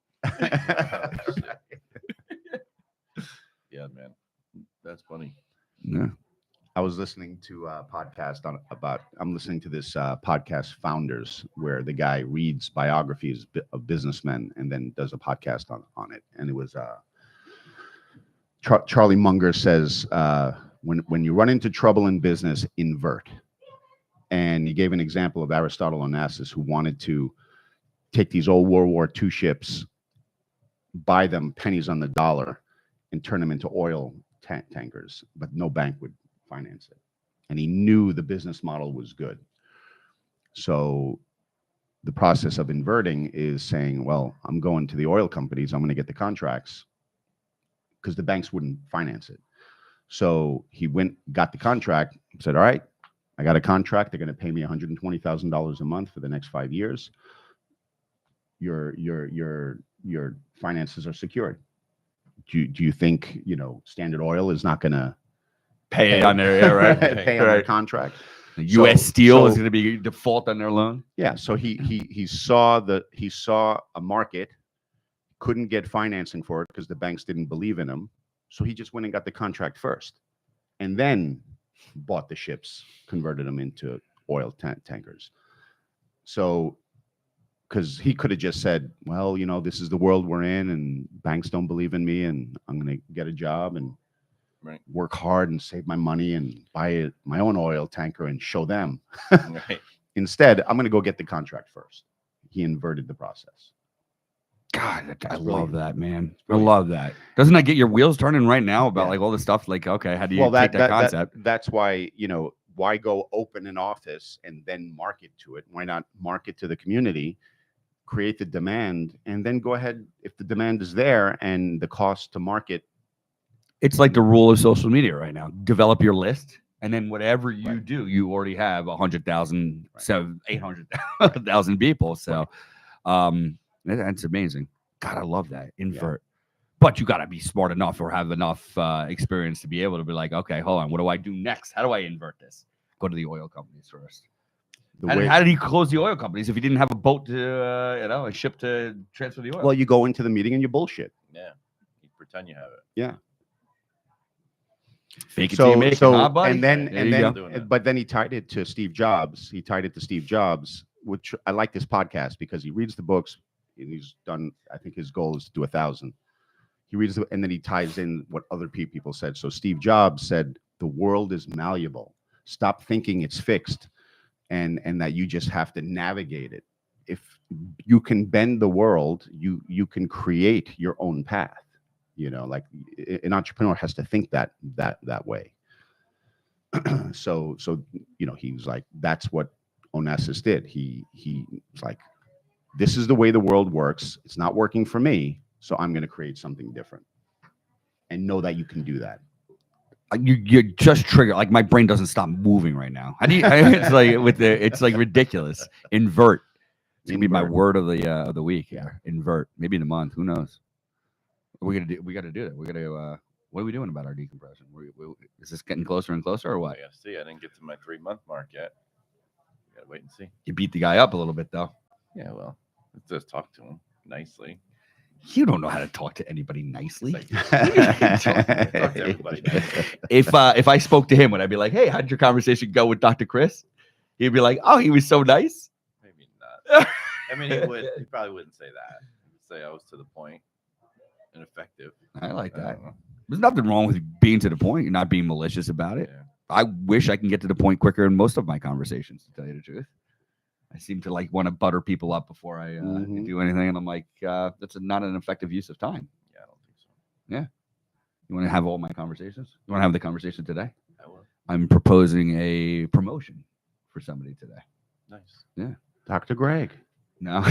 Yeah, man. That's funny. Yeah. I was listening to a podcast I'm listening to this podcast Founders, where the guy reads biographies of businessmen and then does a podcast on it. And it was Charlie Munger says, when you run into trouble in business, invert. And he gave an example of Aristotle Onassis, who wanted to take these old World War II ships, buy them pennies on the dollar, and turn them into oil tankers, but no bank would finance it. And he knew the business model was good. So the process of inverting is saying, well, I'm going to the oil companies, I'm going to get the contracts, because the banks wouldn't finance it. So he got the contract, said, all right, I got a contract. They're going to pay me $120,000 a month for the next 5 years. Your finances are secured. Do you think Standard Oil is not going to Pay on their, yeah, right. pay on their Right. contract? U.S. Steel is so- going to be default on their loan. Yeah. So he saw a market, couldn't get financing for it because the banks didn't believe in him. So he just went and got the contract first, and then bought the ships, converted them into oil tankers. So, because he could have just said, well, this is the world we're in, and banks don't believe in me, and I'm going to get a job and Right. work hard and save my money and buy my own oil tanker and show them. Right. Instead, I'm going to go get the contract first. He inverted the process. God, I That's love brilliant. that, man. I brilliant. love that. Doesn't that get your wheels turning right now about Yeah. like all the stuff? Like, okay, how do you Well, take that concept? that's why, why go open an office and then market to it? Why not market to the community, create the demand, and then go ahead, if the demand is there and the cost to market. It's like the rule of social media right now. Develop your list, and then whatever you Right. do, you already have 100,000, Right. 800,000 people. So, That's amazing. God, I love that. Invert. But you got to be smart enough or have enough experience to be able to be like, okay, hold on. What do I do next? How do I invert this? Go to the oil companies first. How did he close the oil companies if he didn't have a boat to, a ship to transfer the oil? Well, you go into the meeting and you bullshit. Yeah. You pretend you have it. Yeah. Fake it till you make it, huh, buddy? and then There you go. Doing that. but then he tied it to Steve Jobs. He tied it to Steve Jobs, which I like this podcast because he reads the books and he's done. I think his goal is to do 1,000. He reads and then he ties in what other people said. So Steve Jobs said, "The world is malleable. Stop thinking it's fixed, and that you just have to navigate it. If you can bend the world, you can create your own path. Like an entrepreneur has to think that way." So he was like, that's what Onassis did. He was like, this is the way the world works. It's not working for me, so I'm going to create something different, and know that you can do that. You just trigger, like my brain doesn't stop moving right now. It's like it's like ridiculous. Invert. It's gonna be my word of the week. Yeah. Invert. Maybe in a month. Who knows? We got to do that. We got to. What are we doing about our decompression? Is this getting closer and closer, or what? Yeah. See, I didn't get to my 3-month mark yet. Gotta wait and see. You beat the guy up a little bit, though. Yeah. Well, let's just talk to him nicely. You don't know how to talk to anybody nicely. Talk to everybody nicely. If I spoke to him, would I be like, "Hey, how'd your conversation go with Dr. Chris?" He'd be like, "Oh, he was so nice." Maybe not. I mean, he probably wouldn't say that. He would say I was to the point and effective. I like I that. don't know. There's nothing wrong with being to the point. You're not being malicious about it. Yeah. I wish I can get to the point quicker in most of my conversations, to tell you the truth. I seem to want to butter people up before I Mhm. do anything. And I'm like, that's not an effective use of time. Yeah, I don't think so. You want to have all my conversations? You want to have the conversation today? I will. I'm proposing a promotion for somebody today. Nice. Dr. Greg. No.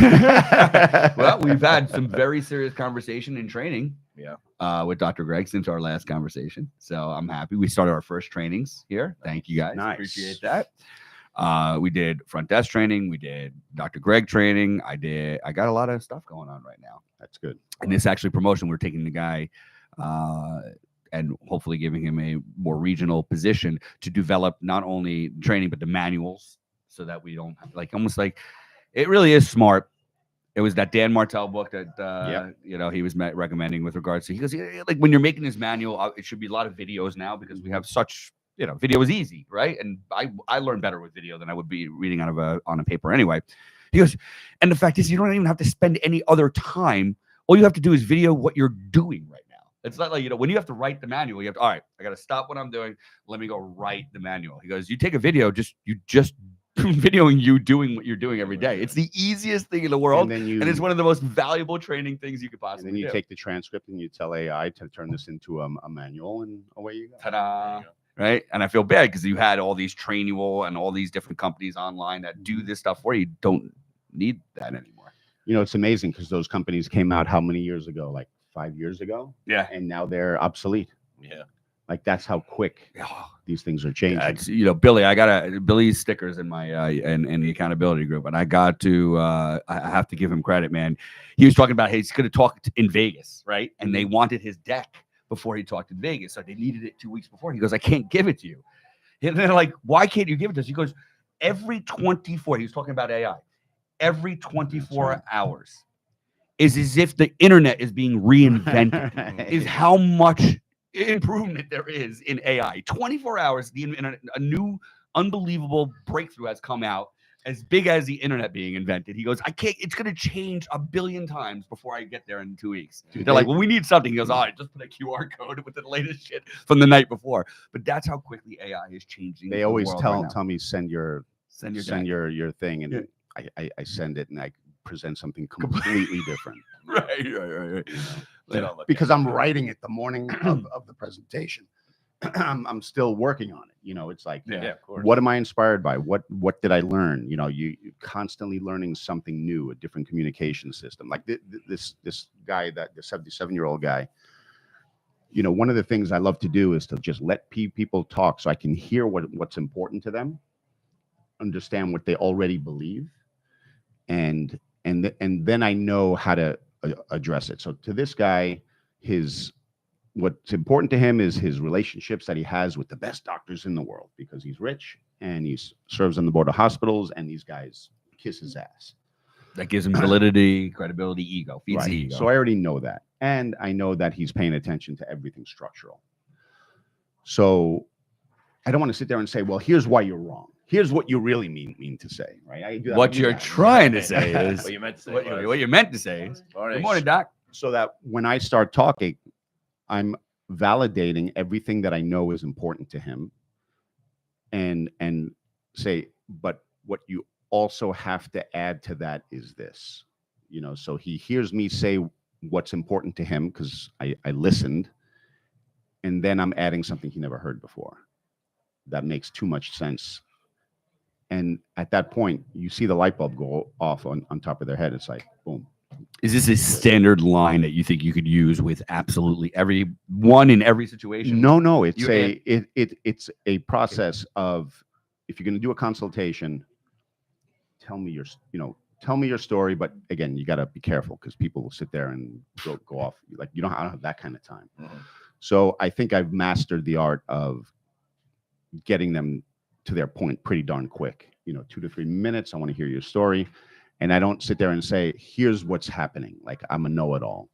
Well, we've had some very serious conversation and training. Yeah. With Dr. Greg since our last conversation. So I'm happy. We started our first trainings here. Thank you guys. Nice. Appreciate that. We did front desk training. We did Dr. Greg training. I got a lot of stuff going on right now. That's good. And this actually promotion, we're taking the guy and hopefully giving him a more regional position to develop not only training, but the manuals so that we don't have almost like it really is smart. It was that Dan Martell book that he was recommending with regards to. He goes, like when you're making this manual, it should be a lot of videos now because we have such video is easy, right? And I learn better with video than I would be reading on a paper anyway. He goes, and the fact is, you don't even have to spend any other time. All you have to do is video what you're doing right now. It's not like when you have to write the manual, you have to, all right, I got to stop what I'm doing. Let me go write the manual. He goes, you take a video, you just videoing you doing what you're doing every day. It's the easiest thing in the world, and it's one of the most valuable training things you could possibly do. And then you take the transcript and you tell AI to turn this into a manual, and away you go. Ta-da! Right? And I feel bad because you had all these Trainual and all these different companies online that do this stuff for you. You don't need that anymore. It's amazing because those companies came out how many years ago? Like 5 years ago? Yeah. And now they're obsolete. Yeah. Like that's how quick these things are changing. Billy, I got Billy's stickers in my in the accountability group, and I got to I have to give him credit, man. He was talking about he's going to talk in Vegas, right? And they wanted his deck before he talked in Vegas, so they needed it 2 weeks before. He goes, I can't give it to you. And they're like, why can't you give it to us? He goes, every 24. He was talking about AI. Every 24 hours is as if the internet is being reinvented. Is how much improvement there is in AI. 24 hours, the internet, a new unbelievable breakthrough has come out as big as the internet being invented. He goes, it's going to change 1 billion times before I get there in 2 weeks. Dude, they're like, well, we need something. He goes, all right, just put a QR code with the latest shit from the night before. But that's how quickly AI is changing. They always tell me send your thing. And I send it and I present something completely different. Right. They don't look Because at I'm it. writing it the morning of the presentation. I'm still working on it. It's like, Yeah, of course. what am I inspired by? What did I learn? You constantly learning something new, a different communication system. Like this guy, the 77-year-old guy. One of the things I love to do is to just let people talk so I can hear what's important to them, understand what they already believe, and and then I know how to address it. So to this guy, what's important to him is his relationships that he has with the best doctors in the world, because he's rich and he serves on the board of hospitals, and these guys kiss his ass. That gives him validity, credibility, ego. Feeds the ego. So I already know that. And I know that he's paying attention to everything structural. So I don't want to sit there and say, well, here's why you're wrong. Here's what you really mean to say, right? What you're trying to say is What you meant to say. what you meant to say is. Good morning, Doc. So that when I start talking, I'm validating everything that I know is important to him, and say, but what you also have to add to that is this, so he hears me say what's important to him because I listened, and then I'm adding something he never heard before. That makes too much sense. And at that point, you see the light bulb go off on top of their head. It's like, boom. Is this a standard line that you think you could use with absolutely everyone in every situation? No. It's a process of, if you're going to do a consultation, tell me your story. But again, you got to be careful, because people will sit there and go off. Like, I don't have that kind of time. Mhm. So I think I've mastered the art of getting them to their point pretty darn quick. 2 to 3 minutes. I want to hear your story. And I don't sit there and say, here's what's happening. Like I'm a know-it-all.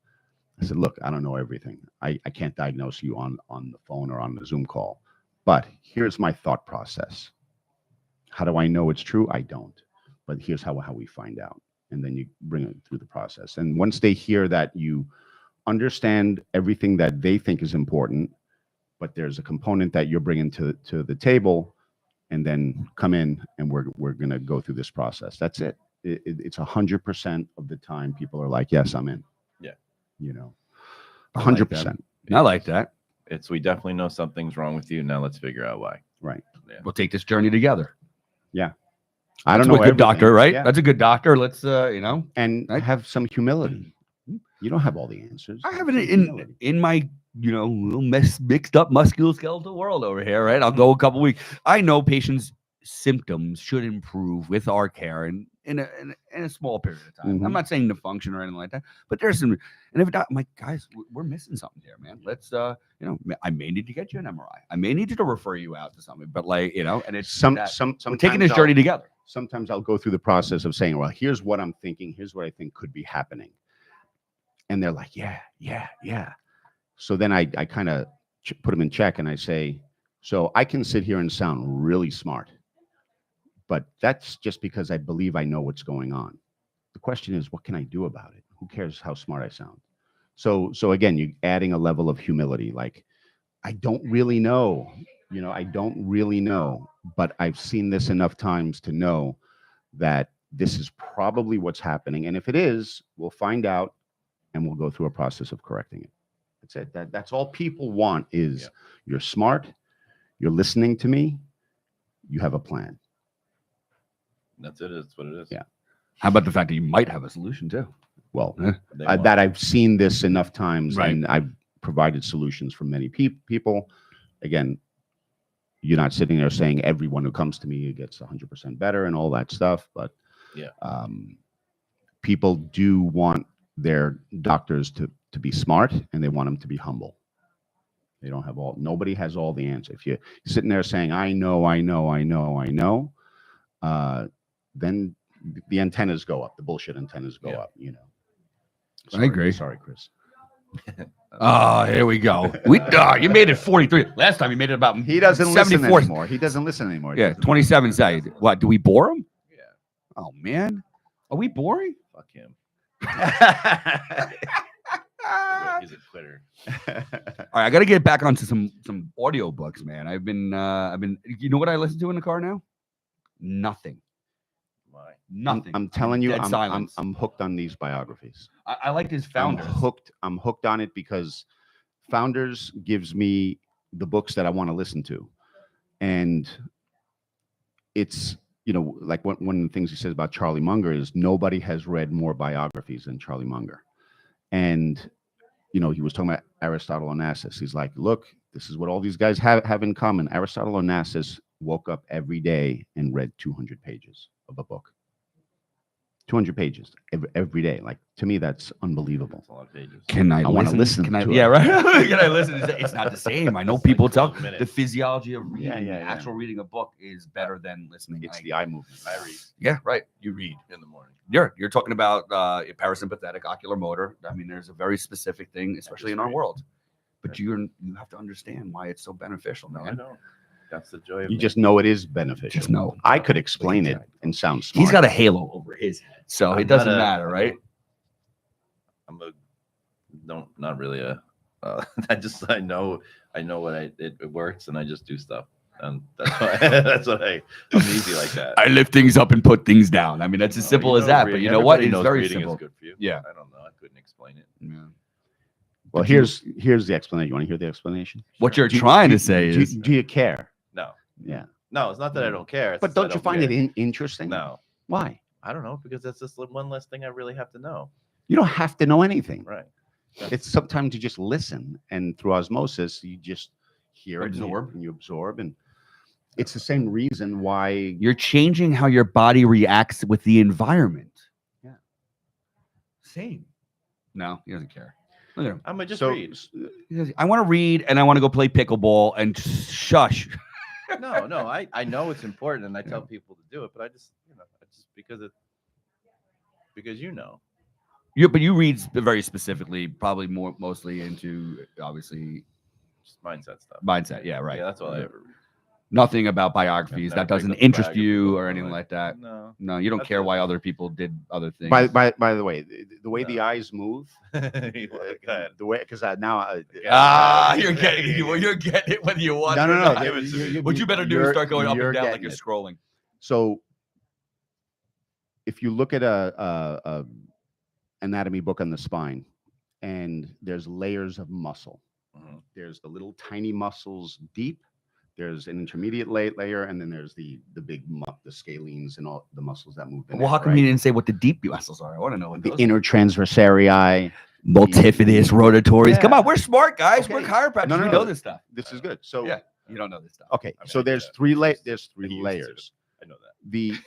I said, look, I don't know everything. I can't diagnose you on the phone or on the Zoom call. But here's my thought process. How do I know it's true? I don't. But here's how we find out. And then you bring it through the process. And once they hear that you understand everything that they think is important, but there's a component that you're bringing to the table, and then come in and we're going to go through this process. That's it. It's 100% of the time people are like, yes, I'm in. Yeah. 100%. I like that. We definitely know something's wrong with you. Now let's figure out why. Right. Yeah. We'll take this journey together. I That's don't know. what a good doctor, right? Yeah. That's a good doctor. Let's, And right? have some humility. You don't have all the answers. I have it in my, little mixed up musculoskeletal world over here, right? I'll go a couple weeks. I know patients' symptoms should improve with our care and in a small period of time. Mhm. I'm not saying to function or anything like that, but there's some, and if not, I'm like, guys, we're missing something here, man. Let's, I may need to get you an MRI. I may need to refer you out to something, but and it's we're taking this journey together. Sometimes I'll go through the process of saying, well, here's what I'm thinking. Here's what I think could be happening. And they're like, yeah. So then I kind of put them in check, and I say, so I can sit here and sound really smart, but that's just because I believe I know what's going on. The question is, what can I do about it? Who cares how smart I sound? So again, you're adding a level of humility. Like, I don't really know, I don't really know, but I've seen this enough times to know that this is probably what's happening. And if it is, we'll find out, and we'll go through a process of correcting it. That's it. That's all people want is You're smart, you're listening to me, you have a plan. That's it. That's what it is. Yeah. How about the fact that you might have a solution too? Well, They want- that I've seen this enough times, Right. and I've provided solutions for many people. Again, you're not sitting there saying everyone who comes to me gets 100% better and all that stuff, but Yeah. People do want their doctors to be smart, and they want them to be humble. They don't have nobody has all the answers. If you're sitting there saying, I know, then the antennas go up, the bullshit antennas go up, I agree. Sorry, Chris. Oh, here we go. You made it 43. Last time you made it about He doesn't listen 74. anymore. He doesn't listen anymore. Yeah, 27 side. What, do we bore him? Yeah. Oh, man. Are we boring? Fuck him. All He's a quitter. right, I got to get back onto some audio books, man. I've been, you know what I listen to in the car now? Nothing. Why? Nothing. I'm telling you, Dead silence. I'm hooked on these biographies. I liked his Founders. I'm hooked on it because Founders gives me the books that I want to listen to. And it's, like one of the things he says about Charlie Munger is nobody has read more biographies than Charlie Munger. And, he was talking about Aristotle Onassis. He's like, look, this is what all these guys have in common. Aristotle Onassis woke up every day and read 200 pages of a book. 200 pages every day. Like, to me, that's unbelievable. That's a lot of pages. Can I wanna listen Can I, to it. yeah, right. Can I listen? It's not the same. I know It's like people tell 12 minutes. the physiology of reading, Yeah, yeah, yeah. actual reading a book is better than listening. It's the eye movement. I read Yeah, right. You read. in the morning. You're talking about parasympathetic ocular motor. I mean, there's a very specific thing, especially in our read. world. But you have to understand why it's so beneficial, No, I man. don't. That's the joy of You it. just know it is beneficial. Just know. I could explain it and sound smart. He's got a halo over his head, so I'm it doesn't not a- matter, right? Not really a. I know what it works, and I just do stuff, and that's why I'm easy like that. I lift things up and put things down. I mean, that's as No, simple you as know that. But reading- you know what? everybody It's knows very reading simple. is good for you. Yeah. I don't know. I couldn't explain it. Yeah. Well, But you- here's the explanation. You want to hear the explanation? What you're Do you- trying do to say you- is do you care? No, Yeah. no, it's not that I don't care. It's But just I don't you find care. it interesting? No, Why? I don't know, because that's just one less thing I really have to know. You don't have to know anything. Right. It's sometimes you just listen, and through osmosis, you just hear it Absorb. and you absorb. And it's the same reason why you're changing how your body reacts with the environment. Yeah. Same. No, he doesn't care. Look at him. I'm gonna just so read. He says, I want to read and I want to go play pickleball and shush. No, I know it's important, and I tell people to do it, but I just because you know. But you read very specifically, probably mostly into obviously Just mindset stuff. mindset. Yeah, right. Yeah, that's all I ever read. Nothing about biographies. Never That doesn't picked up a interest biography you book or in anything my like that. No. No, you don't That's care it. why other people did other things. by the way, the way the No. eyes move, Go ahead. the way because now You're getting it. You're getting it whether you want. no, it no, or no. not. What you better do is start going up and down like you're scrolling. So if you look at a anatomy book on the spine, and there's layers of muscle. Mhm. There's the little tiny muscles deep. There's an intermediate layer, and then there's the big the scalenes and all the muscles that move. In Well, it, how come right? you didn't say what the deep muscles are? I want to know what The those inner transversarii. multifidus, rotatories. Come Yeah. on, we're smart guys. We're Okay. chiropractors. No, no, we no. know this stuff. This is good. So Yeah. You don't know this stuff. okay, I mean, so I there's get it. three It's there's I three used to. layers. I know that.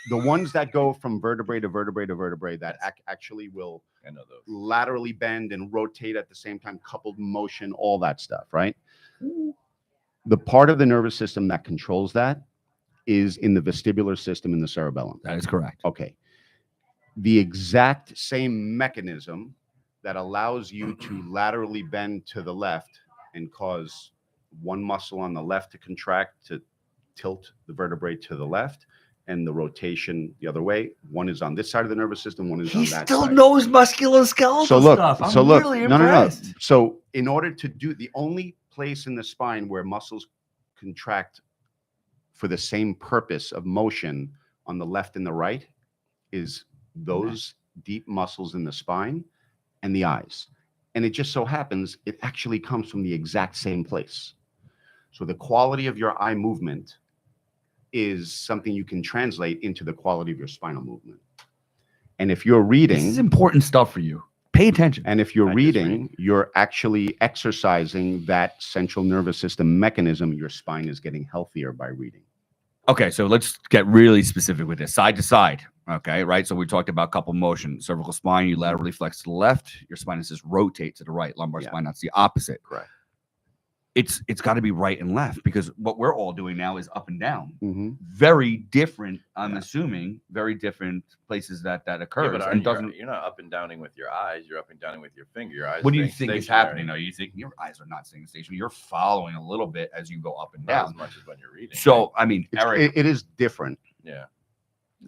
The ones that go from vertebrae to vertebrae to vertebrae that actually will I know those. laterally bend and rotate at the same time, coupled motion, all that stuff, right? The part of the nervous system that controls that is in the vestibular system in the cerebellum. That is correct. Okay. The exact same mechanism that allows you to laterally bend to the left and cause one muscle on the left to contract to tilt the vertebrae to the left, and the rotation the other way. One is on this side of the nervous system, one is He on that still side. knows musculoskeletal So look, stuff. I'm so look, really no. impressed. So in order to do the only place in the spine where muscles contract for the same purpose of motion on the left and the right is those deep muscles in the spine and the eyes. And it just so happens it actually comes from the exact same place. So the quality of your eye movement is something you can translate into the quality of your spinal movement. And if you're This is reading, important stuff for you. Pay attention. and if you're I just reading, you're actually exercising that central nervous system mechanism. Your spine is getting healthier by reading. Okay, so let's get really specific with this. Side to side. Okay, right? So we talked about couple motion. Cervical spine, you laterally flex to the left. Your spine says rotate to the right. Lumbar Yeah. spine, that's the opposite. Correct. It's got to be right and left because what we're all doing now is up and down. Mm-hmm. Very different, I'm Yeah. assuming, very different places that Yeah, occurs. but and doesn't. you're not up and downing with your eyes. You're up and downing with your finger. Your eyes. What do you staying think is stationary. happening? Though you think your eyes are not staying stationary. You're following a little bit as you go up and Not as down. much as when you're reading. So I mean, Eric It is different. yeah.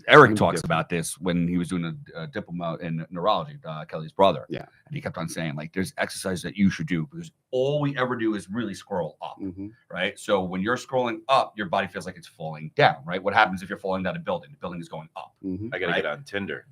Eric Seems talks different. about this when he was doing a diploma in neurology, Kelly's brother. Yeah. And he kept on saying, like, there's exercises that you should do because all we ever do is really scroll up, Mm-hmm. right? So when you're scrolling up, your body feels like it's falling down, right? What happens if you're falling down a building? The building is going up. Mm-hmm. I gotta Right. get on Tinder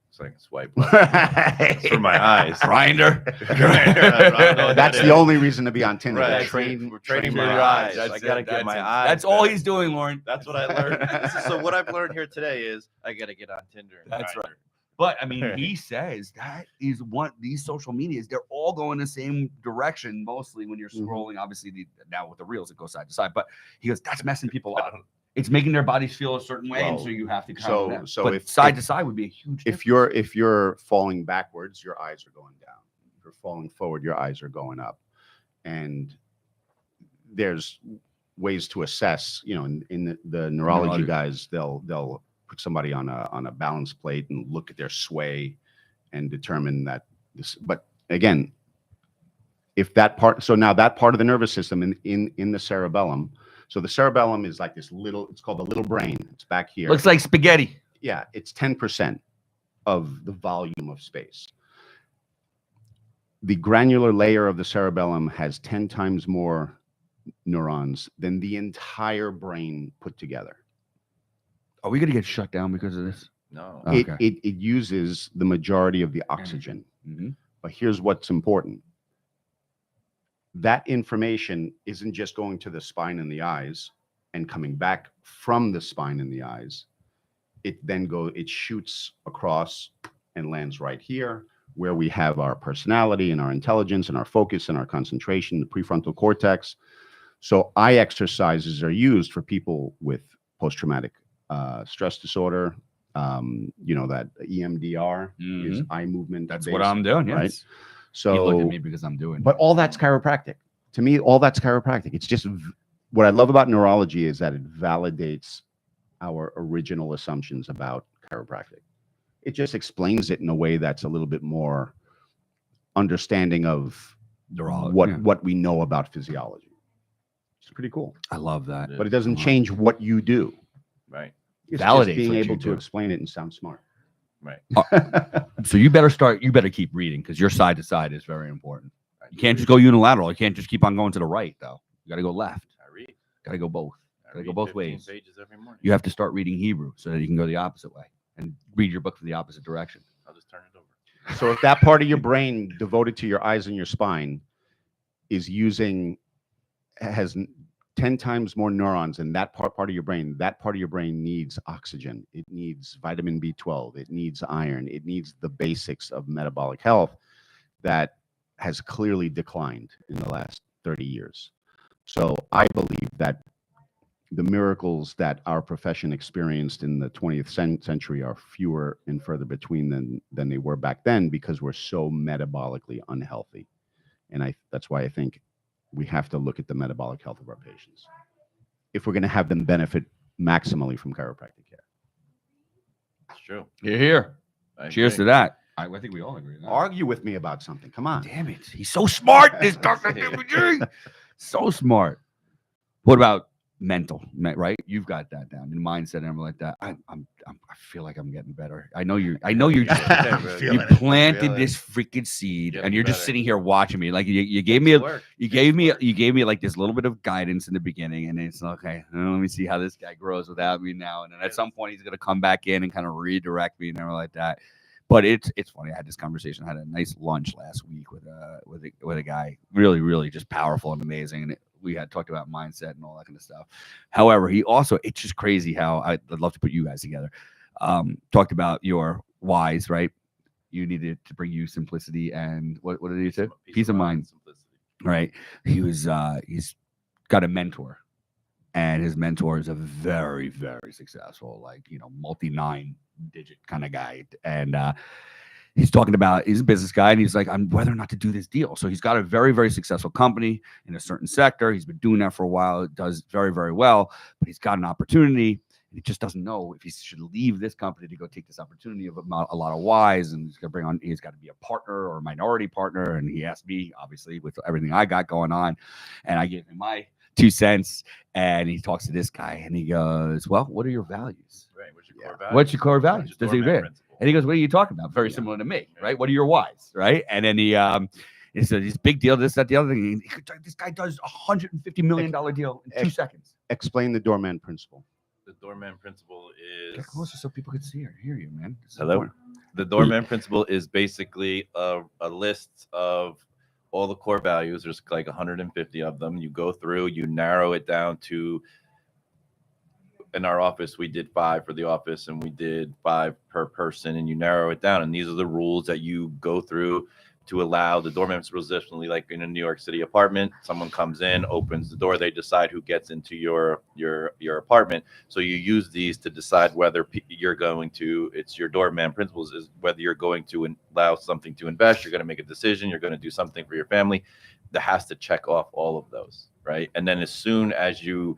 so I can swipe left for my eyes. Grinder. That's the only reason to be on Tinder. Right. to train, We're training train my your eyes. That's I it, gotta get that's my it. eyes. That's all better. he's doing, Lauren. That's what I learned. So what I've learned here today is I gotta get on Tinder. And That's Grindr. right. But I mean, he says that is what these social medias, they're all going the same direction, mostly when you're Mhm. scrolling. Obviously, now with the reels, it goes side to side. But he goes, that's messing people I up. don't- It's making their bodies feel a certain way, and Well, so you have to kind so- of. so but if- side if- to side would be a huge. If you're falling backwards, your eyes are going down. If you're falling forward, your eyes are going up. And there's ways to assess, in the neurology Neurology. guys, they'll put somebody on a balance plate and look at their sway and determine that this. But again, if that part, so now that part of the nervous system in the cerebellum. So the cerebellum is like this little, it's called the little brain. It's back here. looks like spaghetti. Yeah, it's 10% of the volume of space. The granular layer of the cerebellum has 10 times more neurons than the entire brain put together. Are we gonna get shut down because of this? No. Oh. It, Okay. it uses the majority of the oxygen. Mm-hmm. But here's what's important. That information isn't just going to the spine and the eyes and coming back from the spine and the eyes. It shoots across and lands right here, where we have our personality and our intelligence and our focus and our concentration, the prefrontal cortex. So eye exercises are used for people with post-traumatic stress disorder. That EMDR is eye movement. That's based, what I'm doing. Yes. right? He looked So, at me because I'm doing. but all that's chiropractic. To me, all that's chiropractic. It's just what I love about neurology is that it validates our original assumptions about chiropractic. It just explains it in a way that's a little bit more understanding of what we know about physiology. It's pretty cool, I love that. Yeah. but it doesn't Wow. change what you do. Right. It's Validates just being what able you to do. explain it and sound smart. Right. So you better keep reading because your side to side is very important. You can't just go unilateral. You can't just keep on going to the right though. You got to go left. I read. Got to go both. I Gotta go read both 15 ways. pages every morning. You have to start reading Hebrew so that you can go the opposite way and read your book from the opposite direction. I'll just turn it over. So if that part of your brain devoted to your eyes and your spine has 10 times more neurons in that part of your brain, that part of your brain needs oxygen. It needs vitamin B12. It needs iron. It needs the basics of metabolic health that has clearly declined in the last 30 years. So I believe that the miracles that our profession experienced in the 20th century are fewer and further between than they were back then because we're so metabolically unhealthy. And that's why I think we have to look at the metabolic health of our patients if we're going to have them benefit maximally from chiropractic care. It's true. You're here. I Cheers agree. to that. I think we all agree. On that. Argue with me about something. Come on. Damn it. He's so smart, this Dr. DBG. So smart. What about mental, right? You've got that down in mindset and everything like that. I feel like I'm getting better. I know you're just you planted this freaking seed Getting and you're just better. sitting here watching me. Like you gave me you gave me like this little bit of guidance in the beginning, and it's okay. Let me see how this guy grows without me now. And then at some point he's gonna come back in and kind of redirect me and everything like that. But it's funny. I had this conversation. I had a nice lunch last week with a guy, really, really just powerful and amazing. And we had talked about mindset and all that kind of stuff. However, it's just crazy how I'd love to put you guys together. Talked about your whys, right? You needed to bring you simplicity and what did he say? Peace of mind, Simplicity. right? He's got a mentor, and his mentor is a very, very successful, multi 9-digit kind of guy. And he's talking about, he's a business guy, and he's like, I'm whether or not to do this deal. So he's got a very, very successful company in a certain sector. He's been doing that for a while. It does very, very well, but he's got an opportunity. He just doesn't know if he should leave this company to go take this opportunity of a lot of whys, and he's got to be a partner or a minority partner. And he asked me, obviously, with everything I got going on, and I gave him my 2 cents. And he talks to this guy, and he goes, "Well, what are your values? Right. What's your Yeah. core values? What's your core What's values? your Does he doorman agree?" principle? And he goes, "What are you talking about?" Very similar to me, right? What are your whys, right? And then he said, "This big deal, this, that, the other thing." This guy does $150 million deal in 2 seconds. Explain the doorman principle. The doorman principle is Get closer so people can see or hear you, man. This is Hello? important. the doorman principle is basically a list of all the core values. There's like 150 of them. You go through, you narrow it down to, in our office, we did 5 for the office and we did 5 per person, and you narrow it down. And these are the rules that you go through to allow the doorman principally, like in a New York City apartment, someone comes in, opens the door, they decide who gets into your apartment. So you use these to decide whether you're going to, it's your doorman principles, is whether you're going to allow something to invest, you're going to make a decision, you're going to do something for your family. That has to check off all of those, right? And then as soon as you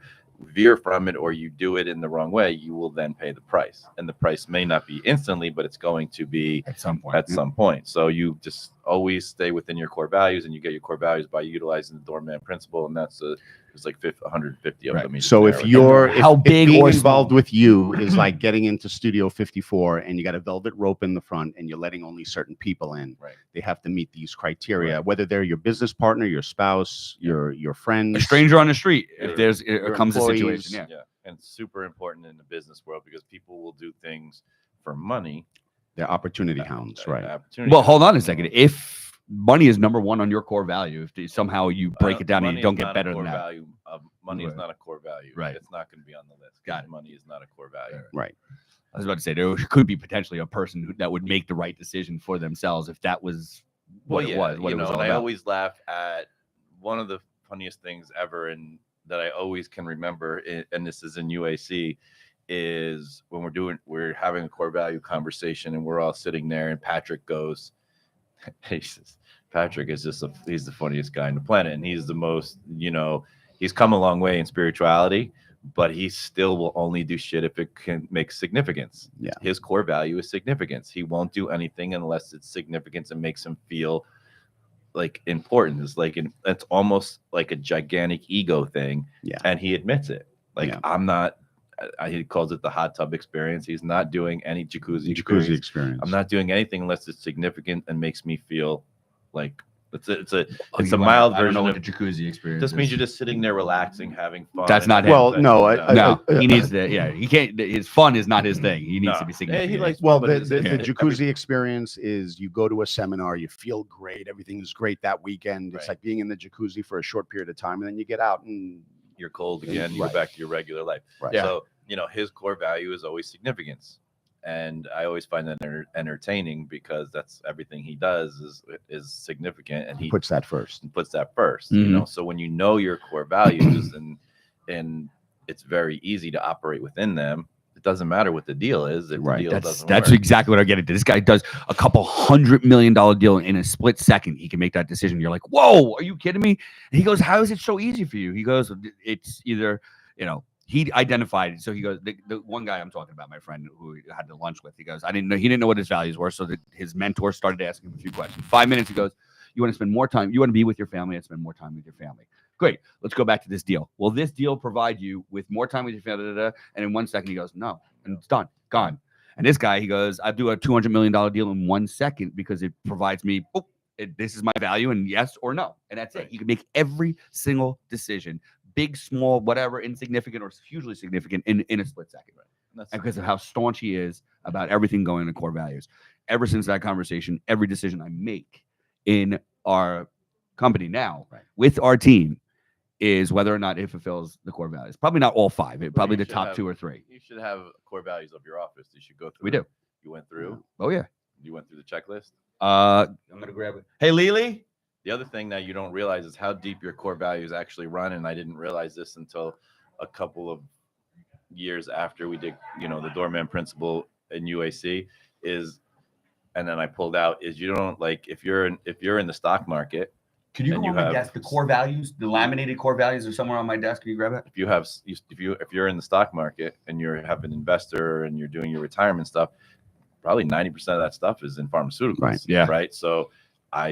veer from it or you do it in the wrong way, you will then pay the price. And the price may not be instantly, but it's going to be At some point. at some point. So you just always stay within your core values, and you get your core values by utilizing the doorman principle. And that's there's like 150 of Right. them. You So just if narrow it you're down. if, How if big being or involved small? with you is like getting into Studio 54 and you got a velvet rope in the front and you're letting only certain people in, Right. they have to meet these criteria, Right. whether they're your business partner, your spouse, your friends, A stranger on the street, Your- if there's your it comes a employees. situation, yeah. Yeah, and it's super important in the business world because people will do things for money. they're opportunity hounds, right? Opportunity Well, hold hounds, on a second. If money is number one on your core value, if somehow you break it down and money you don't is get not a better core than that, value. Money is Right. not a core value. Right. It's not going to be on the list. Got it. Money is not a core value. Right. I was about to say there could be potentially a person that would make the right decision for themselves if that was what it was. What you it was know, all and I about. always laugh at one of the funniest things ever, and that I always can remember, and this is in UAC, is when we're having a core value conversation, and we're all sitting there, and Patrick goes, he says, Patrick is he's the funniest guy on the planet, and he's the most, he's come a long way in spirituality, but he still will only do shit if it can make significance. Yeah. His core value is significance. He won't do anything unless it's significance and makes him feel like important. It's almost like a gigantic ego thing. Yeah. And he admits it. Like, Yeah. I'm not, he calls it the hot tub experience. He's not doing any jacuzzi Jacuzzi experience. experience. I'm not doing anything unless it's significant and makes me feel like it's a Oh, it's you a might- mild I don't version know what of the jacuzzi experience. just means is. you're just sitting there relaxing, having fun. That's and not then him. Well, no, No, he needs to. Yeah, he can't. His fun is not his thing. He needs No. to be Yeah, significant. he likes Well, but the it's- the yeah, jacuzzi experience is you go to a seminar, you feel great, everything's great that weekend. It's Right. like being in the jacuzzi for a short period of time, and then you get out and you're cold again, you Right. go back to your regular life. Right. Yeah. So, his core value is always significance. And I always find that entertaining because that's everything he does is significant, and he puts that first. puts that 1st. Mhm. So when you know your core values and it's very easy to operate within them, it doesn't matter what the deal is. If Right. the deal That's doesn't that's work. exactly what I get into. This guy does a couple $100 million deal in a split second. He can make that decision. You're like, whoa, are you kidding me? And he goes, how is it so easy for you? He goes, it's either, he identified it. So he goes, the one guy I'm talking about, my friend who he had the lunch with, he goes, he didn't know what his values were. So his mentor started asking him a few questions. 5 minutes, he goes, you want to spend more time, you want to be with your family and spend more time with your family. Great. Let's go back to this deal. Will this deal provide you with more time with your family? And in 1 second, he goes, no. And it's done. Gone. And this guy, he goes, I do a $200 million deal in 1 second because it provides me, this is my value and yes or no. And that's it. Right. You can make every single decision, big, small, whatever, insignificant or hugely significant in a split second. That's- And because of how staunch he is about everything going to core values. Ever since that conversation, every decision I make in our company now Right. with our team is whether or not it fulfills the core values. Probably not all five. Probably you the should top have- 2 or 3. You should have core values of your office. You should go through. We do. You went through. Oh yeah. You went through the checklist. I'm gonna grab it. Hey Lily. The other thing that you don't realize is how deep your core values actually run. And I didn't realize this until a couple of years after we did, the doorman principle in UAC and then I pulled out is you don't if you're in the stock market, Can you And go you on my have- desk? The core values, the laminated core values are somewhere on my desk. Can you grab it? if you're in the stock market and you have an investor and you're doing your retirement stuff, probably 90% of that stuff is in pharmaceuticals. Right. Yeah. Right. So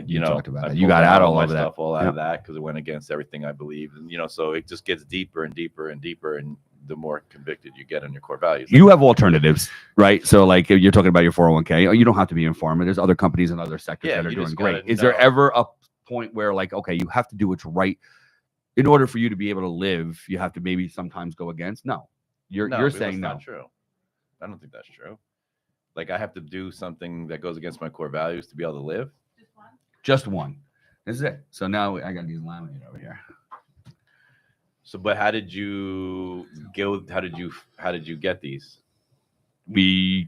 You talked about I it. You pulled got out all my over that. stuff all out Yep. of that because it went against everything I believe. And, so it just gets deeper and deeper and deeper. And the more convicted you get on your core values. You have alternatives, right? So like if you're talking about your 401k, you don't have to be in pharma. There's other companies in other sectors Yeah, that are you doing just great. gotta Is there know. ever a point where okay, you have to do what's right in order for you to be able to live? You have to maybe sometimes go against. No, you're because saying that's no. not true. I don't think that's true. I have to do something that goes against my core values to be able to live. Just one. This is it. So now I got these laminated over here. So, but how did you go? How did you get these? The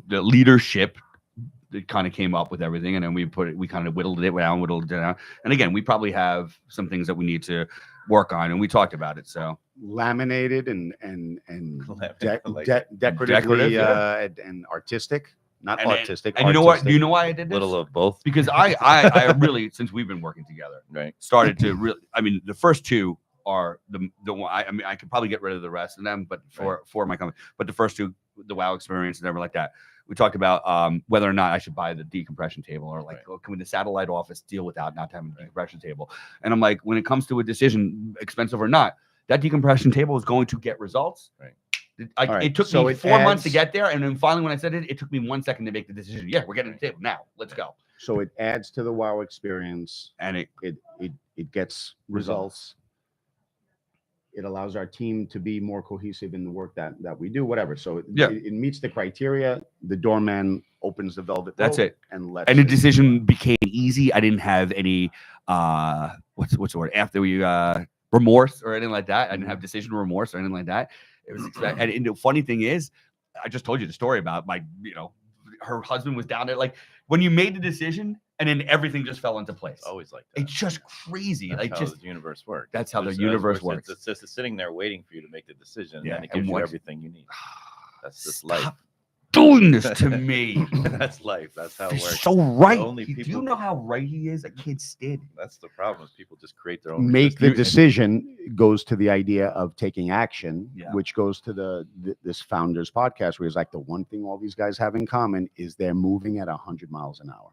leadership it kind of came up with everything, and then we kind of whittled it down. And again, we probably have some things that we need to work on, and we talked about it. So Laminated and Like decoratively Decorative, and artistic, not And artistic. and you know what? Do you artistic. know why I did this? little of both, Because I really, since we've been working together, right? started to really. I mean, the first two are the one. I mean, I could probably get rid of the rest of them, but for my company, but the first two, the WoW experience and everything like that. We talked about whether or not I should buy the decompression table, or like, oh, can the satellite office deal without not having a decompression table? And I'm like, when it comes to a decision, expensive or not, that decompression table is going to get results. Right. It took me 4 months to get there, and then finally, when I said it, it took me 1 second to make the decision. Yeah, we're getting the table now. Let's go. So it adds to the WoW experience, And it gets results. It allows our team to be more cohesive in the work that we do, whatever. So it meets the criteria. The doorman opens the velvet That's rope it. and lets And the it- decision became easy. I didn't have any what's the word after we remorse or anything like that. I didn't have decision remorse or anything like that. It was and the funny thing is, I just told you the story about her husband was down there. Like when you made the decision, and then everything just fell into place. Always like that. It's just crazy. That's like how just the universe works. that's how the There's- universe it's- works. It's just sitting there waiting for you to make the decision, Yeah, and it and gives you once- everything you need. That's just Stop life. doing this to me. That's life. That's how it He's works. so right. only Do you people- know how right he is? A kid did. That's the problem. Is people just create their own. make the resistance. decision goes to the idea of taking action, Yeah. which goes to this founders podcast, where it's like the one thing all these guys have in common is they're moving at 100 miles an hour.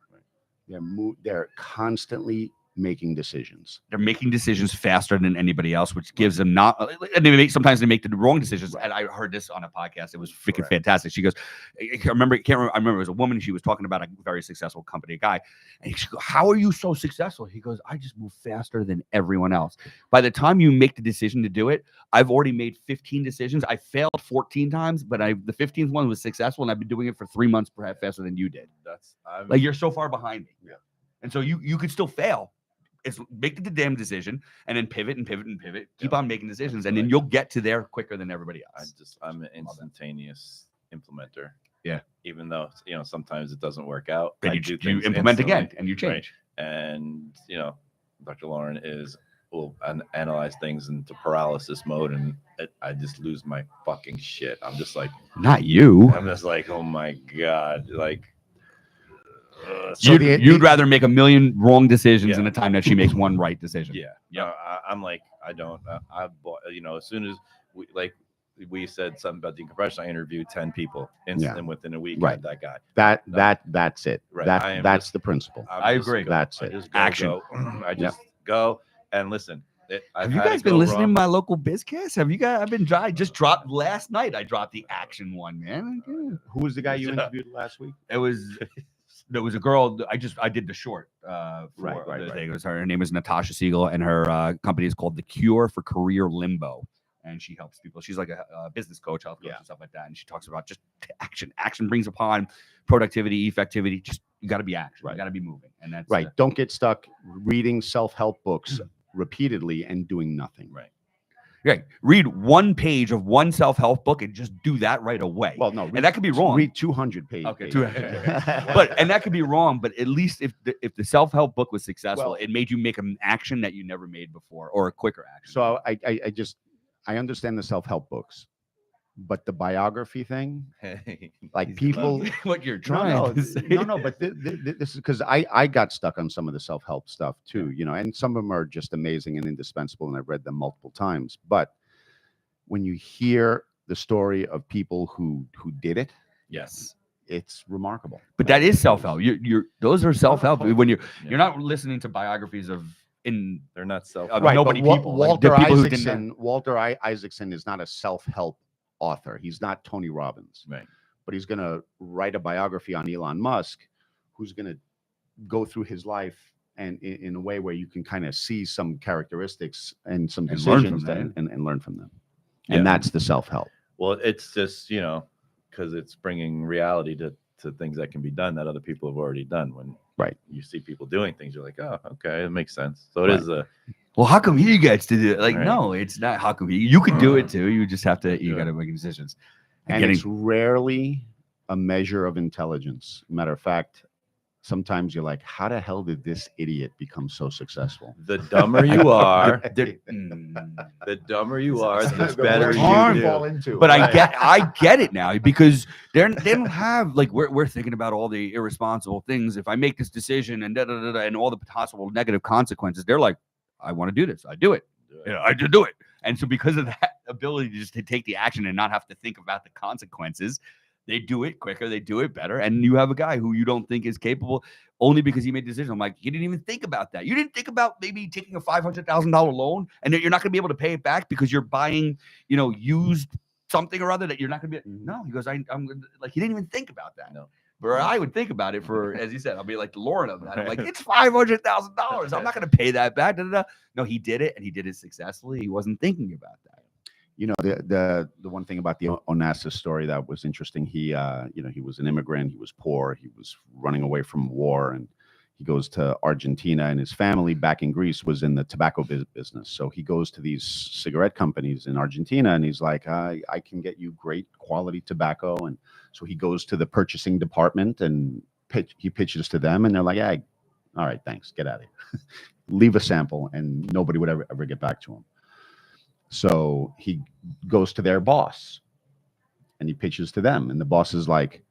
They're constantly making decisions. They're making decisions faster than anybody else, which gives them not. And sometimes they make the wrong decisions. And I heard this on a podcast. It was freaking Correct. fantastic. She goes, I remember it was a woman. She was talking about a very successful company, a guy. And she goes, "How are you so successful?" He goes, "I just move faster than everyone else. By the time you make the decision to do it, I've already made 15 decisions. I failed 14 times, but the 15th one was successful, and I've been doing it for 3 months, perhaps faster than you did. Like you're so far behind me. Yeah. And so you could still fail. It's make the damn decision and then pivot and pivot and pivot. Keep Yeah. on making decisions, That's and what then I you'll do. get to there quicker than everybody else. I'm an instantaneous implementer. Yeah. Even though sometimes it doesn't work out, And I you do you things implement again instantly. and you Right. change. And Dr. Lauren will analyze things into paralysis mode, and I just lose my fucking shit. I'm just like, Not you. oh my god, like. So You'd rather make a million wrong decisions in Yeah. a time that she makes one right decision. Yeah. I'm like, I don't. I bought. As soon as we said something about decompression, I interviewed 10 people, and within a week, I Right. had that guy. That's it. Right. I am That's just- the principle. I agree. That's I it. just Action. Go. I just go and listen. Have you guys been listening to my local Bizcast? Have you guys? I just dropped last night. I dropped the action one, man. Who was the guy you Yeah. interviewed last week? There was a girl. I did the short. Right. Thing. It was her name is Natasha Siegel, and her company is called The Cure for Career Limbo. And she helps people. She's like a business coach, health coach, and stuff like that. And she talks about just action. Action brings upon productivity, effectivity. Just you got to be action. Right. You got to be moving. And that's Right. Don't get stuck reading self-help books repeatedly and doing nothing. Right. Right. Read one page of one self-help book and just do that right away. Well, no, and that could be wrong. Read 200 pages. Okay, 200. And that could be wrong. But at least if the self-help book was successful, Well- it made you make an action that you never made before, or a quicker action. So I understand the self-help books, but the biography thing, like people. what you're trying to say. No, but this is because I got stuck on some of the self-help stuff too, and some of them are just amazing and indispensable, and I've read them multiple times. But when you hear the story of people who did it, Yes. it's remarkable. But that is self-help. Those are self-help. When you're Yeah. not listening to biographies of They're not self. Right. nobody but people, like the Walter people who didn't Isaacson. Isaacson is not a self-help author. He's not Tony Robbins. Right. But he's going to write a biography on Elon Musk, who's going to go through his life and in a way where you can kind of see some characteristics and some And learn decisions from that, them. and learn from them. Yeah. And that's the self-help. Well, it's just because it's bringing reality to things that can be done that other people have already done. When you see people doing things, you're like, oh, okay, it makes sense. So it is a well, how come he gets to do it? Like, Right. no, it's not. How come you could do it too? You just have to. You Yeah. got to make decisions. And it's rarely a measure of intelligence. Matter of fact, sometimes you're like, how the hell did this idiot become so successful? The dumber you are, Mm. the dumber you are, the The better more you harm do. fall into. But Right. I get it now because they don't have like we're thinking about all the irresponsible things. If I make this decision and and all the possible negative consequences, they're like, I want to do this, I do it. Yeah, I do it. And so because of that ability just to take the action and not have to think about the consequences, they do it quicker, they do it better. And you have a guy who you don't think is capable only because he made a decision. I'm like, you didn't even think about that. You didn't think about maybe taking a $500,000 loan and that you're not going to be able to pay it back because you're buying, used something or other that you're not going to be. No, he goes, I'm like, he didn't even think about that. No. Where I would think about it for, as you said, I'll be like the Lauren of that. I'm like, it's $500,000. I'm not going to pay that back. No, he did it, and he did it successfully. He wasn't thinking about that. The one thing about the Onassis story that was interesting, he was an immigrant, he was poor, he was running away from war, and he goes to Argentina, and his family back in Greece was in the tobacco business. So he goes to these cigarette companies in Argentina, and he's like, I can get you great quality tobacco. And so he goes to the purchasing department and he pitches to them, and they're like, hey, all right, thanks, get out of here. Leave a sample, and nobody would ever get back to him. So he goes to their boss and he pitches to them. And the boss is like,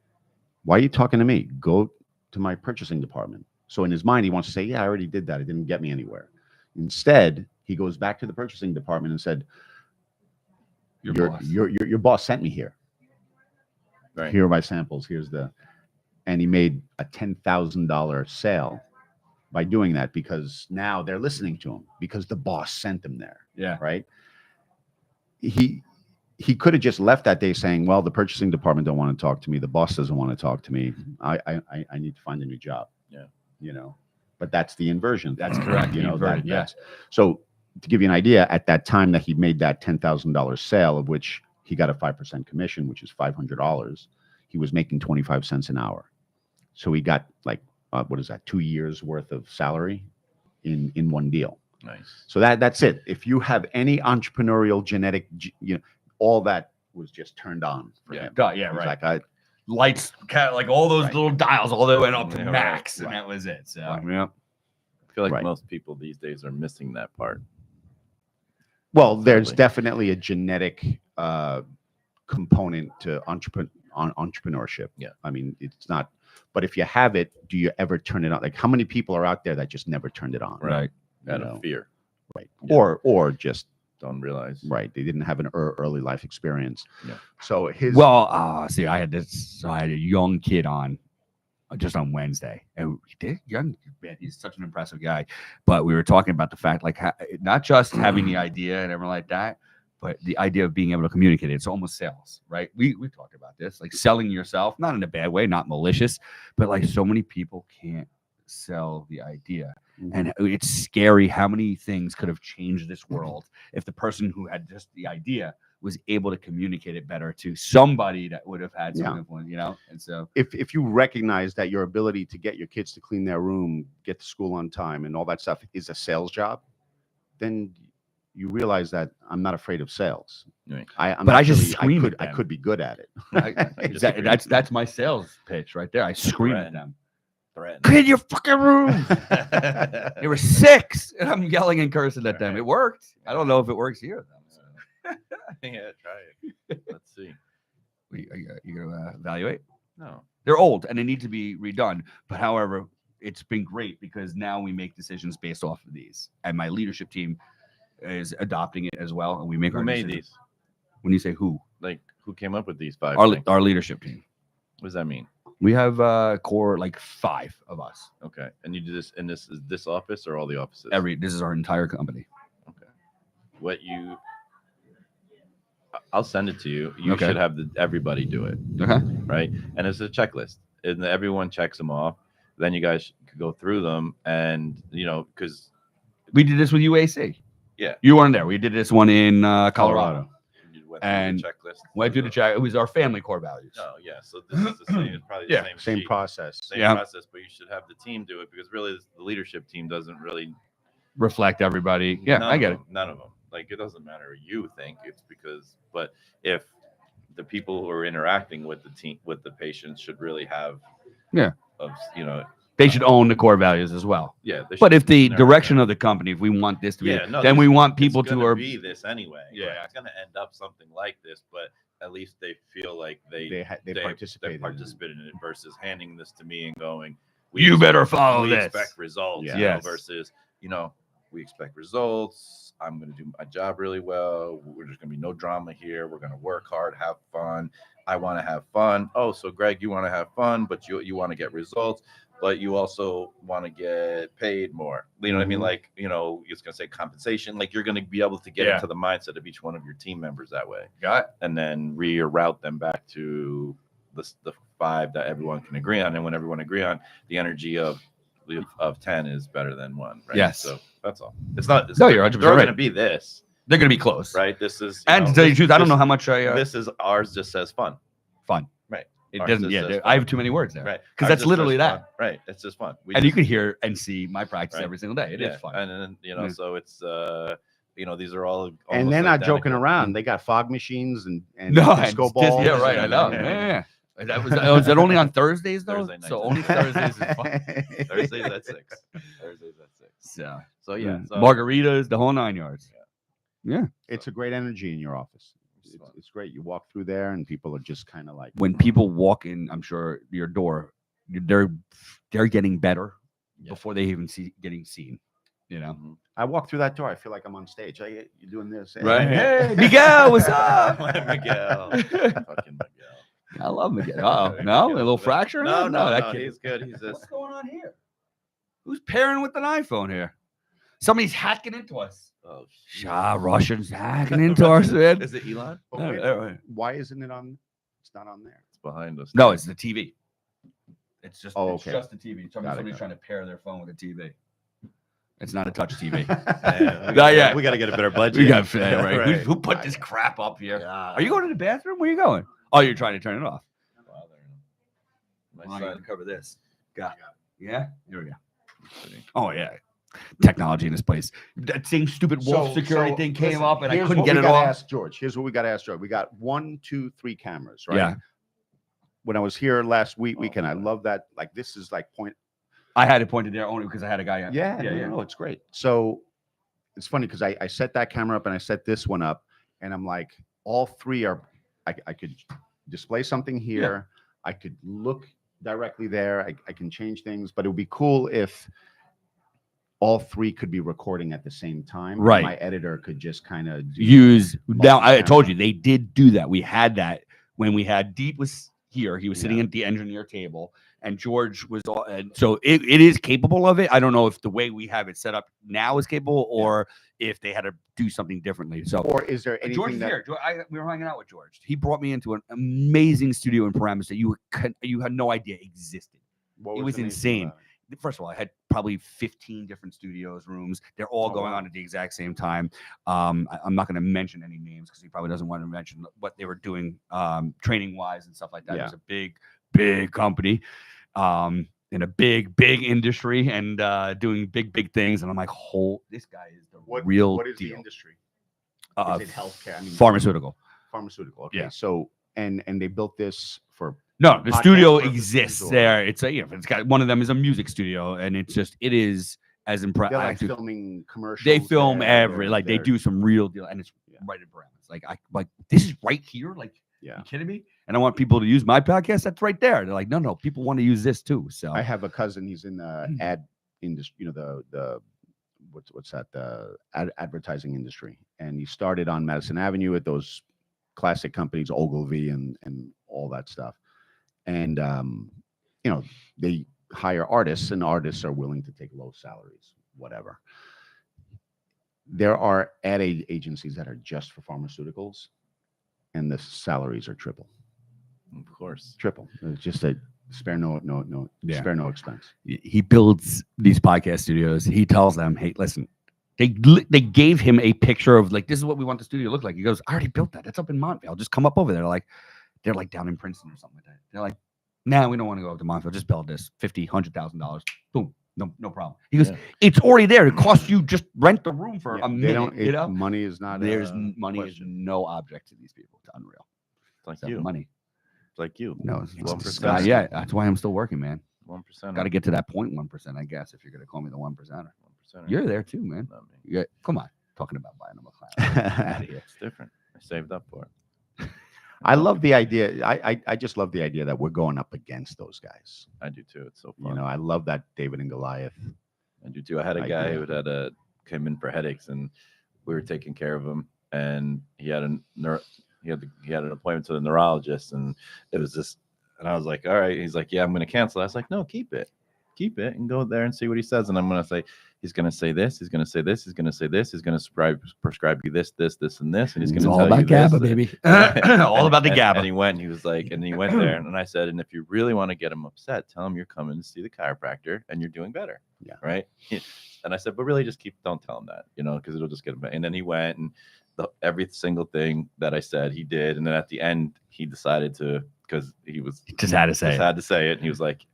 why are you talking to me? Go to my purchasing department. So in his mind, he wants to say, yeah, I already did that. It didn't get me anywhere. Instead, he goes back to the purchasing department and said, your boss sent me here. Right. Here are my samples. And he made a $10,000 sale by doing that because now they're listening to him because the boss sent them there. Yeah. Right. He could have just left that day saying, well, the purchasing department don't want to talk to me. The boss doesn't want to talk to me. I need to find a new job. Yeah. But that's the inversion. That's correct. That's so to give you an idea, at that time that he made that $10,000 sale, of which he got a 5% commission, which is $500, he was making 25 cents an hour. So he got like, 2 years worth of salary in one deal. Nice. So that's it. If you have any entrepreneurial genetic, all that was just turned on for him. Yeah, He's right. like, Lights, like all those Right. little dials, all the way went up to Yeah, right. max, and Right. that was it. So Right. yeah, I feel like Right. most people these days are missing that part. well, there's Totally. definitely a genetic component to entrepreneurship. Yeah. I mean, it's not. But if you have it, do you ever turn it on? Like, how many people are out there that just never turned it on? right. You Out know? of fear. Right. Yeah. Or just Don't realize. right. They didn't have an early life experience. Yeah. So his See, I had this. So I had a young kid on just on Wednesday, and young man, he's such an impressive guy. But we were talking about the fact, like, not just having the idea and everything like that, but the idea of being able to communicate it. It's almost sales, right? We talked about this, like selling yourself, not in a bad way, not malicious, but like so many people can't sell the idea. And it's scary how many things could have changed this world if the person who had just the idea was able to communicate it better to somebody that would have had some Yeah. influence, And so, if you recognize that your ability to get your kids to clean their room, get to school on time, and all that stuff is a sales job, then you realize that I'm not afraid of sales. Right. I just scream at I them. could be good at it. Exactly. That's my sales pitch right there. I scream at them. Threaten. Clean your fucking room. They were 6, and I'm yelling and cursing at them. It worked. I don't know if it works here though. Yeah, try it. Let's see. You gonna evaluate? No. They're old and they need to be redone. But however, it's been great because now we make decisions based off of these, and my leadership team is adopting it as well. And we make Who our made decisions. these? When you say who, Like, who came up with these 5 our things? our leadership team. What does that mean? We have core like 5 of us. Okay. And you do this, and this is this office or all the offices? This is our entire company. I'll send it to you. You Okay. should have everybody do it, Okay. right? And it's a checklist, and everyone checks them off. Then you guys could go through them, and because We did this with UAC. Yeah. You weren't there. We did this one in Colorado. Colorado. you went And through the checklist. Went through the check. It was our family core values. Oh yeah, so this is the same. It's probably the Yeah, same Same sheet, process. same Yeah. process, but you should have the team do it because really the leadership team doesn't really. Reflect everybody. Yeah, none I of get it. them, None of them. Like it doesn't matter what you think. It's because, but if the people who are interacting with the team with the patients should really have, Yeah. of They should own the core values as well. Yeah. They But should if the narrow it direction down. of the company, if we want this to be, Yeah, no, then we this- want it's people to gonna are be this anyway. Yeah. Right? It's gonna end up something like this, but at least they feel like They participated. participated in it versus handing this to me and going, You better follow we this." expect results. Yeah. you know, Yes. versus, we expect results. I'm going to do my job really well. There's going to be no drama here. We're going to work hard, have fun. I want to have fun. Oh, so Greg, you want to have fun, but you want to get results, but you also want to get paid more. You know what I mean? Mhm. Like, it's going to say compensation. Like, you're going to be able to get Yeah. into the mindset of each one of your team members that way, got and then reroute them back to the 5 that everyone can agree on. And when everyone agree on, the energy of 10 is better than 1. Right? Yes. So that's all. It's not. No, you're 100% They're right. going to be this, They're gonna be close, right? This is. And to tell you the truth, I don't know how much I This is ours. Just says fun. fun. Right. It Ours doesn't. just Yeah, says there- fun. I have too many words there. Right. Because Ours that's just literally says that. fun. Right. It's just fun. And you can hear and see my practice Right. every single day. It is fun. And then Yeah. so it's these are all. And almost they're not joking identical. around. They got fog machines and No, disco and balls. yeah, right. I know. Yeah. Yeah. Was that only on Thursdays though? Thursday nights. So only Thursdays is fun. Thursdays at 6. Thursdays at 6. So So yeah. So, margaritas, the whole 9 yards. Yeah. It's a great energy in your office. It's fun. It's great. You walk through there and people are just kind of like, When people walk in, I'm sure your door, they're getting better Yeah. before they even getting seen. You know. Mhm. I walk through that door, I feel like I'm on stage. You're doing this. Right. Hey, Miguel, what's up? Miguel. Fucking Miguel. I love Miguel. Oh no, a little fracture? No, that kid. he's good. He's What's just. going on here? Who's pairing with an iPhone here? Somebody's hacking into us. Oh, Russians hacking into us, man. Is it Elon? But No, wait, why isn't it on? It's not on there. It's behind us. No, it's the TV. It's just, Oh, it's okay. just the TV. Somebody's got trying to pair their phone with a TV. It's not a touch TV. Yeah, Not yet. We got to get a better budget. We got right. Right. Who put this crap up here? Yeah. Are you going to the bathroom? Where are you going? Oh, you're trying to turn it off. My I'm going to son. cover this. Got Yeah. Here we go. Oh yeah. Technology in this place. That same stupid wolf security thing came listen, up and I here's couldn't what get we it gotta off. Ask George. Here's what we got to ask George. We got 1, 2, 3 cameras, right? Yeah. When I was here last Oh, weekend, I my. love that. Like this is like point. I had it pointed there only because I had a guy. Yeah, yeah. no, it's great. So it's funny because I set that camera up and I set this one up, and I'm like, all 3 are. I could display something here. I could look directly there. I can change things, but it would be cool if all 3 could be recording at the same time. and Right. My editor could just kind of Use now. I multi-camera. told you they did do that. We had that when we had Deep was here. He was sitting Yeah. at the engineer table, and George was all. And so it is capable of it. I don't know if the way we have it set up now is capable, or if they had to do something differently. So Or is there anything George is that here. We were hanging out with George. He brought me into an amazing studio in Paramus that you had no idea existed. what it was amazing insane. about it? First of all, I had probably 15 different studios, rooms. They're all Oh, going wow. on at the exact same time. I'm not going to mention any names because he probably doesn't want to mention what they were doing training wise and stuff like that. It Yeah. was a big company in a big industry and doing big things. And I'm like, this guy is the real What is the deal. industry? Uh, Is it healthcare? I mean, pharmaceutical. pharmaceutical. Okay. Yeah. So and they built this for No, the podcast studio purposes exists or- there. It's it's got one of them is a music studio, and it is as they're impressive. like filming commercials. They film there, every they're- like they they're- do some real deal, and it's Yeah. right in Paramus. Like this is right here. Like, Yeah. you kidding me? And I want people to use my podcast. That's right there. They're like, no, people want to use this too. So I have a cousin. He's in the Hmm. ad industry. You know the what's that? The advertising industry. And he started on Madison Avenue at those classic companies, Ogilvy and all that stuff. And they hire artists, and artists are willing to take low salaries, whatever. There are ad agencies that are just for pharmaceuticals, and the salaries are triple. Of course. Triple. It's just a spare no Yeah. spare no expense. he builds these podcast studios. He tells them, hey, listen, they gave him a picture of like, this is what we want the studio to look like. He goes, I already built that. That's up in Montvale. Just come up over there. They're like down in Princeton or something like that. They're like, nah, we don't want to go up to Montvale. Just build this $50,000-$100,000. Boom. No problem. He goes, Yeah. it's already there. It costs you just rent the room for Yeah, a they minute. don't. You know, Money is not. money is question. no object to these people. It's unreal. It's like It's you. money. It's like you. No, it's 1%. disgusting. Yeah, that's why I'm still working, man. 1%. Got to get to that 0.1%, I guess, if you're going to call me the 1%. 1%. You're there too, man. Not me. Yeah, come on. Talking about buying a McLaren. Get out of here. It's different. I saved up for it. I love the idea. I just love the idea that we're going up against those guys. I do too. It's so fun. You know, I love that David and Goliath. I do too. I had a guy idea. who had came in for headaches, and we were taking care of him, and he had an appointment to the neurologist, and it was just, and I was like, all right. He's like, yeah, I'm going to cancel. I was like, no, keep it, and go there and see what he says. And I'm going to say, he's going to say this, he's going to say this, he's going to say this, he's going to prescribe you this, and this, and he's going It's to all tell about you GABA, this. baby. All about the And GABA. he went, and he was like, and he went there, and I said, and if you really want to get him upset, tell him you're coming to see the chiropractor and you're doing better. Yeah. Right. And I said, but really don't tell him that, because it'll just get him. And then he went, and every single thing that I said, he did. And then at the end, he decided to, because he Just had to say had to say it. And he was like,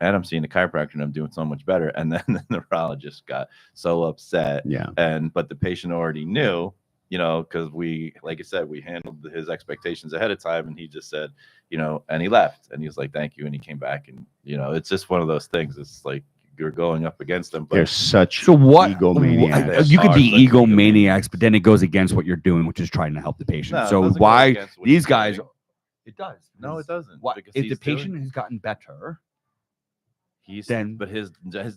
and I'm seeing the chiropractor and I'm doing so much better. And then the neurologist got so upset. Yeah. But the patient already knew, because we, like I said, we handled his expectations ahead of time. And he just said, and he left, and he was like, thank you. And he came back, and, it's just one of those things. It's like, you're going up against them. But They're such so what? egomaniacs. You could be Such egomaniacs, but then it goes against what you're doing, which is trying to help the patient. No, it so doesn't go why against what these he's guys? doing. It does. No, it doesn't. What because if the he's patient has gotten better? But his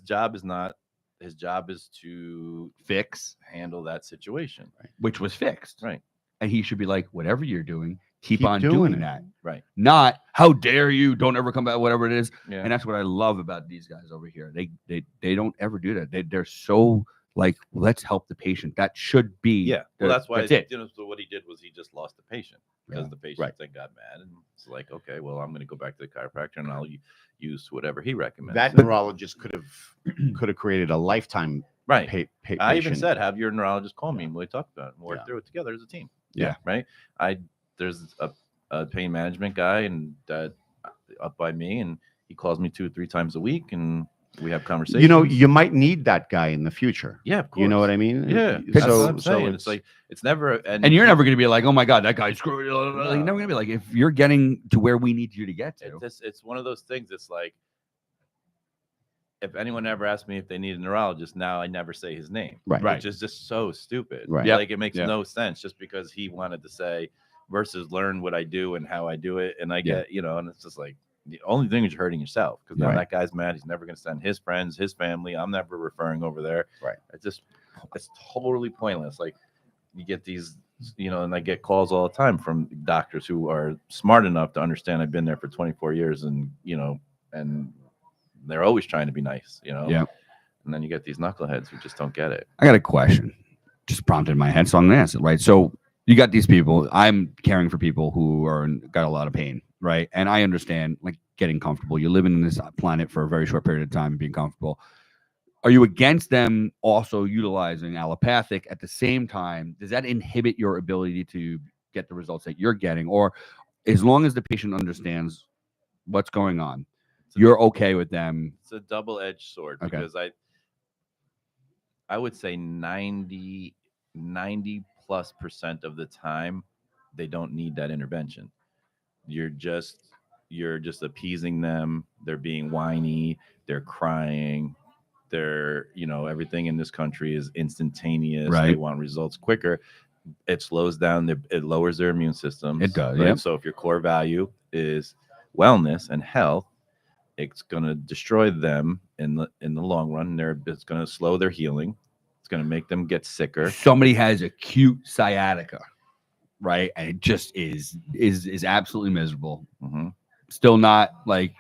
job is not. His job is to Fix, handle that situation. which was fixed, Right. and he should be like, whatever you're doing, keep Keep on doing doing it. that. Right. Not how dare you? Don't ever come back. Whatever it is. Yeah. And that's what I love about these guys over here. They don't ever do that. They're so like, let's help the patient. That should be. Yeah. Well, that's why. That's it. So what he did was he just lost the patient because Yeah. the patient Right. then got mad, and it's like, okay, well, I'm going to go back to the chiropractor and I'll use whatever he recommends. That neurologist could have created a lifetime. right. I even patient. said, have your neurologist call me and we talk about it and work Yeah. through it together as a team. Yeah. Right. There's a pain management guy and up by me, and he calls me 2 or 3 times a week, and we have conversations. You might need that guy in the future. yeah, of course. You know what I mean? Yeah. That's So, what I'm saying. It's like, it's never, And you're never going to be like, oh my God, that guy's screwed. You're never going to be like, if you're getting to where we need you to get to. it's one of those things. It's like, if anyone ever asked me if they need a neurologist, now I never say his name. Right. Right. Which is just so stupid. Right. Yep. Like, it makes Yep. no sense just because he wanted to say versus learn what I do and how I do it. And I get, and it's just like, the only thing is you're hurting yourself, because now Right. that guy's mad. He's never going to send his friends, his family. I'm never referring over there. Right. It's totally pointless. Like, you get these, and I get calls all the time from doctors who are smart enough to understand I've been there for 24 years, and, and they're always trying to be nice, Yeah. And then you get these knuckleheads who just don't get it. I got a question, just prompted in my head, so I'm gonna ask it. Right, so you got these people. I'm caring for people who got a lot of pain, right? And I understand, like, getting comfortable. You're living in this planet for a very short period of time, and being comfortable. Are you against them also utilizing allopathic at the same time? Does that inhibit your ability to get the results that you're getting, or as long as the patient understands what's going on, you're okay with them? It's a double-edged sword, Okay. because I would say 90+ % of the time they don't need that intervention. You're just appeasing them. They're being whiny, they're crying, they're, everything in this country is instantaneous. Right. They want results quicker. It slows down it lowers their immune system. It does, right? yeah. So if your core value is wellness and health, it's going to destroy them in the long run. It's going to slow their healing. It's going to make them get sicker. Somebody has acute sciatica, right? And it just is absolutely miserable. Mhm. Still not like,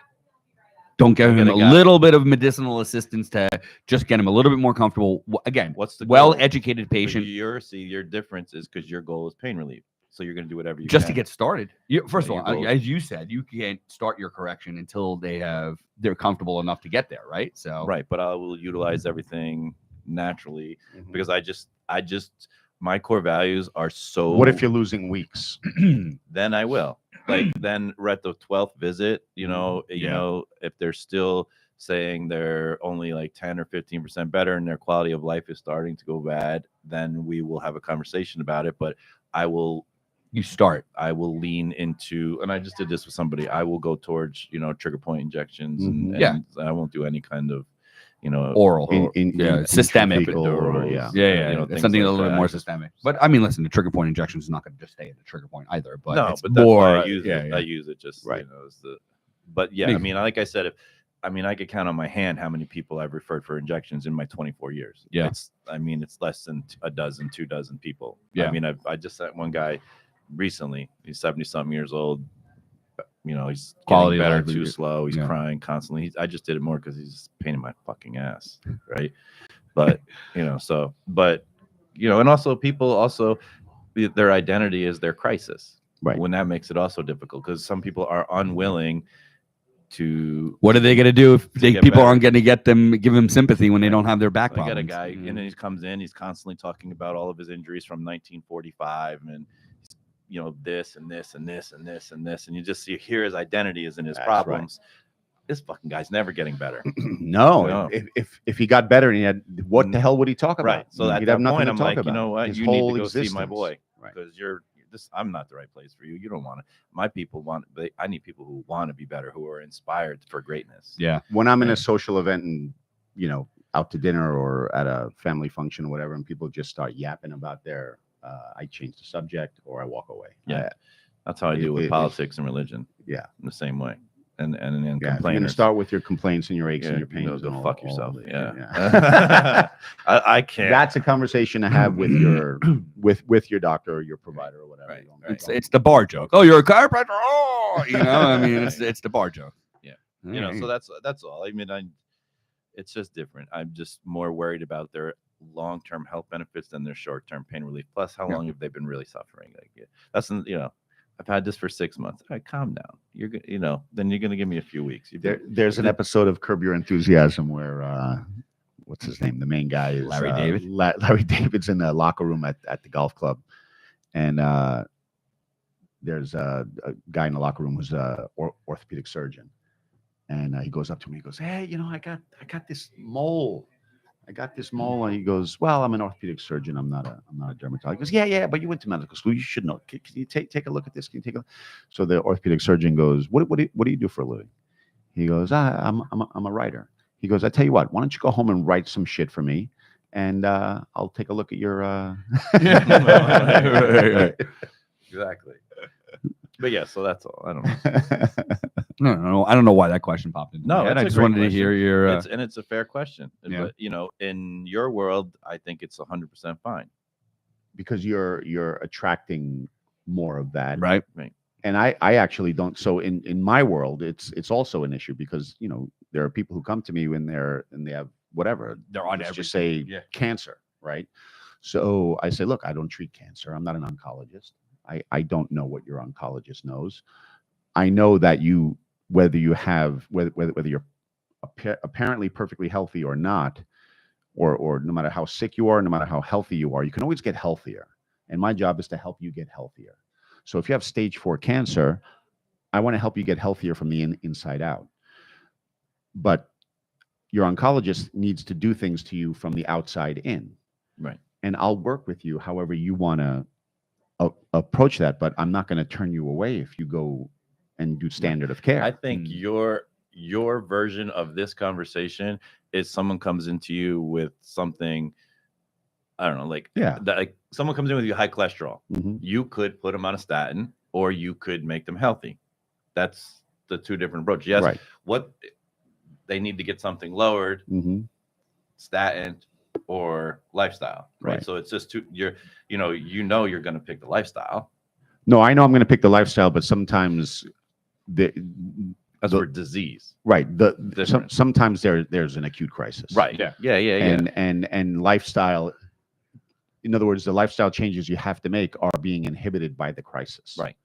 don't give him Get a a guy. little bit of medicinal assistance to just get him a little bit more comfortable. Again, What's the goal? well-educated So patient, your difference is because your goal is pain relief. So you're going to do whatever you just to can. get started. First Yeah, of all, your goal- as you said, you can't start your correction until they're comfortable enough to get there, right? So right. But I will utilize everything naturally, Mhm. because I just my core values are so. What if you're losing weeks? Then I will. Like, then we're at the 12th visit, Yeah. if they're still saying they're only like 10 or 15% better and their quality of life is starting to go bad, then we will have a conversation about it. But I will you start? I will lean into, and I just did this with somebody. I will go towards, trigger point injections, and, Mhm. Yeah. and I won't do any kind of, Oral. Yeah, systemic. intrathecal or, epidurals, yeah. Yeah, things it's something a like little bit that. more systemic. But I mean, listen, the trigger point injection is not going to just stay at the trigger point either. But no, it's but that's why more. I use yeah, it. yeah. I use it just, Right. as the. But yeah, I Makes- mean, like I said, I could count on my hand how many people I've referred for injections in my 24 years. Yeah. It's less than a dozen, 2 dozen people. Yeah. I mean, I just sent one guy recently. He's 70-something years old. He's Quality getting of better life, too slow. He's yeah. crying constantly. I just did it more because he's just a pain in my fucking ass, right? But and also people their identity is their crisis, Right. When that makes it also difficult because some people are unwilling to. What are they going to do if get people better. aren't going to give them sympathy when they don't have their back I got a problems? guy, and he comes in. He's constantly talking about all of his injuries from 1945, and this and this and this and this and this, and you just hear his identity is in his That's right. problems. This fucking guy's never getting better. No, No. if he got better and he had, what the hell would he talk about? Right. So at He'd that have nothing point, to I'm talk like, about. you know what? His You need whole to go see my existence. boy Right. because I'm not the right place for you. You don't want to. My people I need people who want to be better, who are inspired for greatness. Yeah. When I'm in Yeah. a social event and out to dinner or at a family function or whatever, and people just start yapping about their, I change the subject or I walk away. Yeah. That's how I do with It- politics and religion. Yeah. In the same way. And Yeah, if you're going to complainers. start with your complaints and your aches and Yeah, your pains. go and all- fuck all yourself. of it. Yeah. I can't. That's a conversation to have with your with your doctor or your provider or whatever. Right, You don't- right. It's the bar joke. Oh, you're a chiropractor. Oh, I mean, it's the bar joke. Yeah. Alright. So that's all. I mean, it's just different. I'm just more worried about their long-term health benefits than their short-term pain relief. Plus, how Yeah. long have they been really suffering? That's I've had this for 6 months. All right, calm down. You're then you're gonna give me a few weeks. There's an episode of Curb Your Enthusiasm where what's his name? The main guy is Larry David? Larry David's in the locker room at the golf club, and there's a guy in the locker room who's a orthopedic surgeon, and he goes up to him. He goes, "Hey, I got this mole. I got this mole." And he goes, "Well, I'm an orthopedic surgeon. I'm not a dermatologist." He goes, "Yeah, but you went to medical school. You should know. Can you take a look at this? Can you take a?" So the orthopedic surgeon goes, "What do you do for a living?" He goes, I'm a writer." He goes, "I tell you what. Why don't you go home and write some shit for me, and I'll take a look at your." Exactly. But yeah, so that's all. I don't know. No, I don't know why that question popped in. No, my head. it's I a just great wanted to hear question. your. It's a fair question. Yeah. But in your world, I think it's 100% fine. Because you're attracting more of that, right. and I actually don't. So in my world, it's also an issue because there are people who come to me and they have whatever, They're on let's every. just say yeah. cancer, right? So I say, look, I don't treat cancer. I'm not an oncologist. I don't know what your oncologist knows. I know that whether you're apparently perfectly healthy or not, or no matter how sick you are, no matter how healthy you are, you can always get healthier. And my job is to help you get healthier. So if you have stage 4 cancer, I want to help you get healthier from the inside out. But your oncologist needs to do things to you from the outside in. Right. And I'll work with you however you want to approach that, but I'm not going to turn you away if you go and do standard of care. I think your version of this conversation is someone comes into you with something, I don't know, like someone comes in with you high cholesterol. Mhm. You could put them on a statin, or you could make them healthy. That's the two different approaches. Yes, Right. what they need to get something lowered, Mhm. statin or lifestyle, right? Right. So it's just you're going to pick the lifestyle. No, I know I'm going to pick the lifestyle, but sometimes That's for disease. right. Different. Sometimes there's an acute crisis. Right. Yeah. And lifestyle, in other words, the lifestyle changes you have to make are being inhibited by the crisis. Right.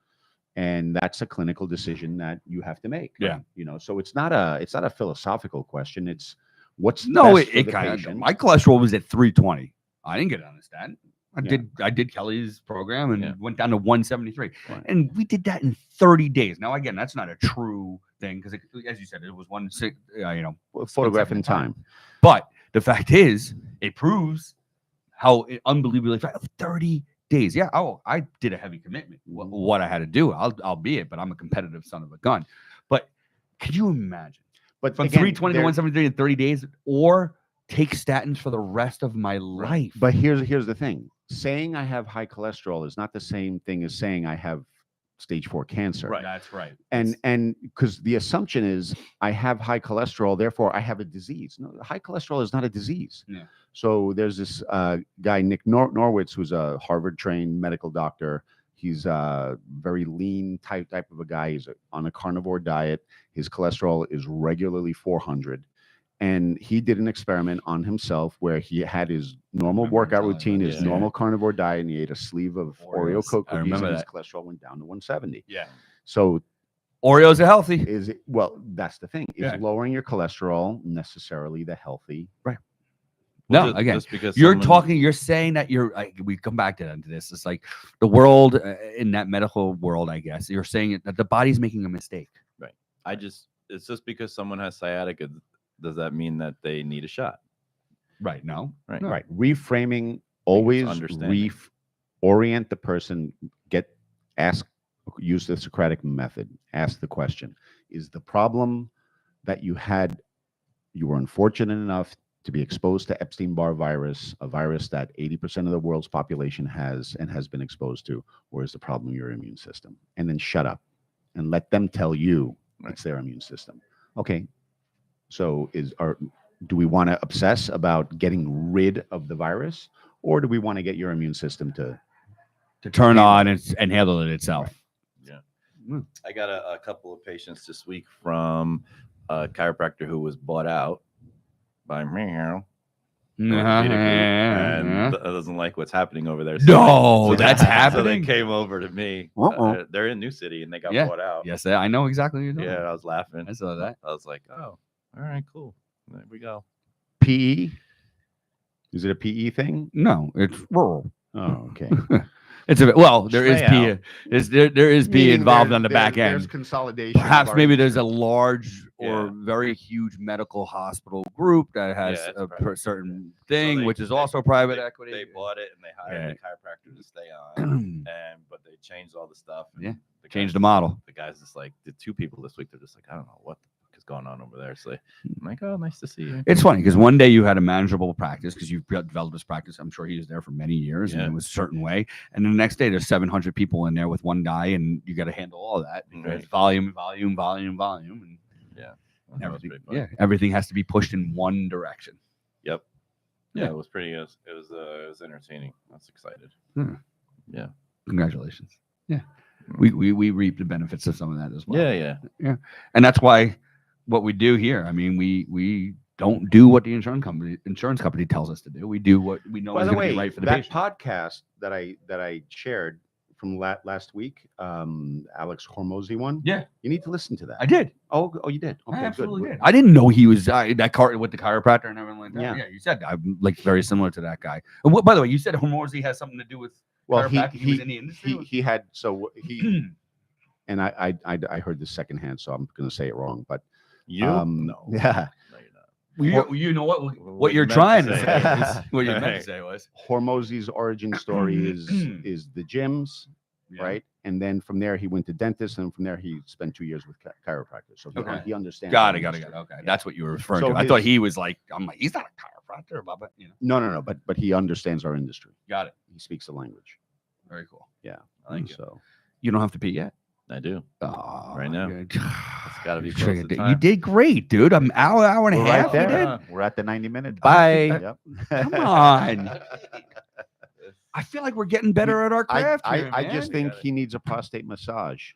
And that's a clinical decision that you have to make. Yeah. So it's not a philosophical question. It's what's No, best for it the kind of. patient. My cholesterol was at 320. I didn't get on the statin. Yeah. I did Kelly's program and Yeah. went down to 173, Right. and we did that in 30 days. Now again, that's not a true thing because, as you said, it was Photograph in split second time. But the fact is, it proves how unbelievably fast. 30 days. Yeah. Oh, I did a heavy commitment. What I had to do, I'll be it. But I'm a competitive son of a gun. But could you imagine But from again, 320 to there- 173 in 30 days, or take statins for the rest of my life? But here's the thing: saying I have high cholesterol is not the same thing as saying I have stage 4 cancer. Right. That's right. And because the assumption is I have high cholesterol, therefore I have a disease. No, high cholesterol is not a disease. Yeah. So there's this guy, Nick Norwitz, who's a Harvard-trained medical doctor. He's a very lean type of a guy. He's on a carnivore diet. His cholesterol is regularly 400. And he did an experiment on himself where he had his normal remember him workout telling routine, me his that, yeah. normal carnivore diet, and he ate a sleeve of Oreo Oreos. cookies, I remember and his that. cholesterol went down to 170. Yeah. So Oreos are healthy. is it, well, that's the thing. Is Yeah. lowering your cholesterol necessarily the healthy? No, again, just because you're saying that we come back to this. It's like the world in that medical world, I guess. You're saying that the body's making a mistake. it's just because someone has sciatica. Does that mean that they need a shot? Right. No. Right. No. Right. Reframing, always understanding. orient the person, use the Socratic method. Ask the question: is the problem that you were unfortunate enough to be exposed to Epstein-Barr virus, a virus that 80% of the world's population has and has been exposed to, or is the problem your immune system? And then shut up and let them tell you it's their immune system. Okay. So do we want to obsess about getting rid of the virus, or do we want to get your immune system to turn on and handle it itself? I got a couple of patients this week from a chiropractor who was bought out by Meow. And doesn't like what's happening over there. No, that's So happening? they came over to me. Uh-uh. They're in New City and they got Yeah. bought out. Yes, I know exactly what you're doing. Yeah, I was laughing. I saw that. I was like, oh, all right, cool. There we go. PE? Is it a PE thing? No, it's rural. Oh, okay. It's a well, there is Schmay P. There is P Meaning involved there- on the there- back There's end. consolidation. of Perhaps our maybe there's a industry. large or Yeah. very huge medical hospital group that has Yeah, it's a private. certain thing, they- which is they- also private They equity. bought it and they hired Yeah. a chiropractor to stay on, but they changed all the stuff. and Yeah. the Change guys- the model. The guys just like the two people this week. They're just like, I don't know what the fuck is going on over there. So I'm like, oh, nice to see you. It's funny because one day you had a manageable practice because you've developed this practice. I'm sure he was there for many years and Yeah. it was a certain way. And then the next day there's 700 people in there with one guy, and you got to handle all of that because Right. volume, and That was everything. pretty fun. Yeah, everything has to be pushed in one direction. Yep. Yeah, Yeah. it was pretty. It was entertaining. I was excited. Congratulations. Yeah, Mm. we reap the benefits of some of that as well. Yeah. And that's why what we do here. I mean, we don't do what the insurance company tells us to do. We do what we know By is the going to way, be right for the that patient. podcast that I shared from last week, Alex Hormozy one. Yeah. You need to listen to that. I did. Oh, you did. Okay, I absolutely good. did. I didn't know he was that car with the chiropractor and everything like that. Yeah. Yeah, you said I'm like very similar to that guy. And by the way, you said Hormozy has something to do with Well, chiropractic. He was in the industry. he had and I heard this secondhand, so I'm going to say it wrong, but You? no. Yeah. No, you're not. you know what What you're you meant to trying to say. say. Is, what you meant Right. to say was Hormozy's origin story is the gyms, Yeah. right? And then from there he went to dentist, and from there he spent 2 years with chiropractor. So Okay. he understands. Got the it. industry. Okay, Yeah. that's what you were referring So to. I thought his- he was like, I'm like, he's not a chiropractor, but you know, No, but he understands our industry. got it. He speaks the language. Very cool. Yeah. Thank you. So You don't have to pee yet. I do. Oh, Right now. good. It's gotta be You close to triggered it. You time. did great, dude. An hour and a we're half. right there. You did? We're at the 90-minute. Bye. Yep. Come on. I feel like we're getting better at our craft. I here, just man. think he needs a prostate massage.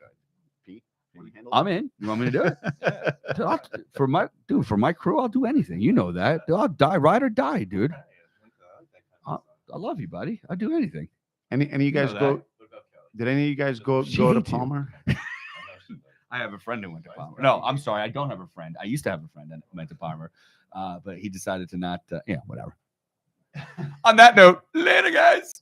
Pete, can you handle I'm that? in. You want me to do it? For my crew, I'll do anything. You know that. I'll die, ride or die, dude. I love you, buddy. I'll do anything. Any of you guys know go? Did any of you guys go She to hates you. Palmer? I have a friend who went to Palmer. No, I'm sorry. I don't have a friend. I used to have a friend that went to Palmer, but he decided to not. Yeah, whatever. On that note, later, guys.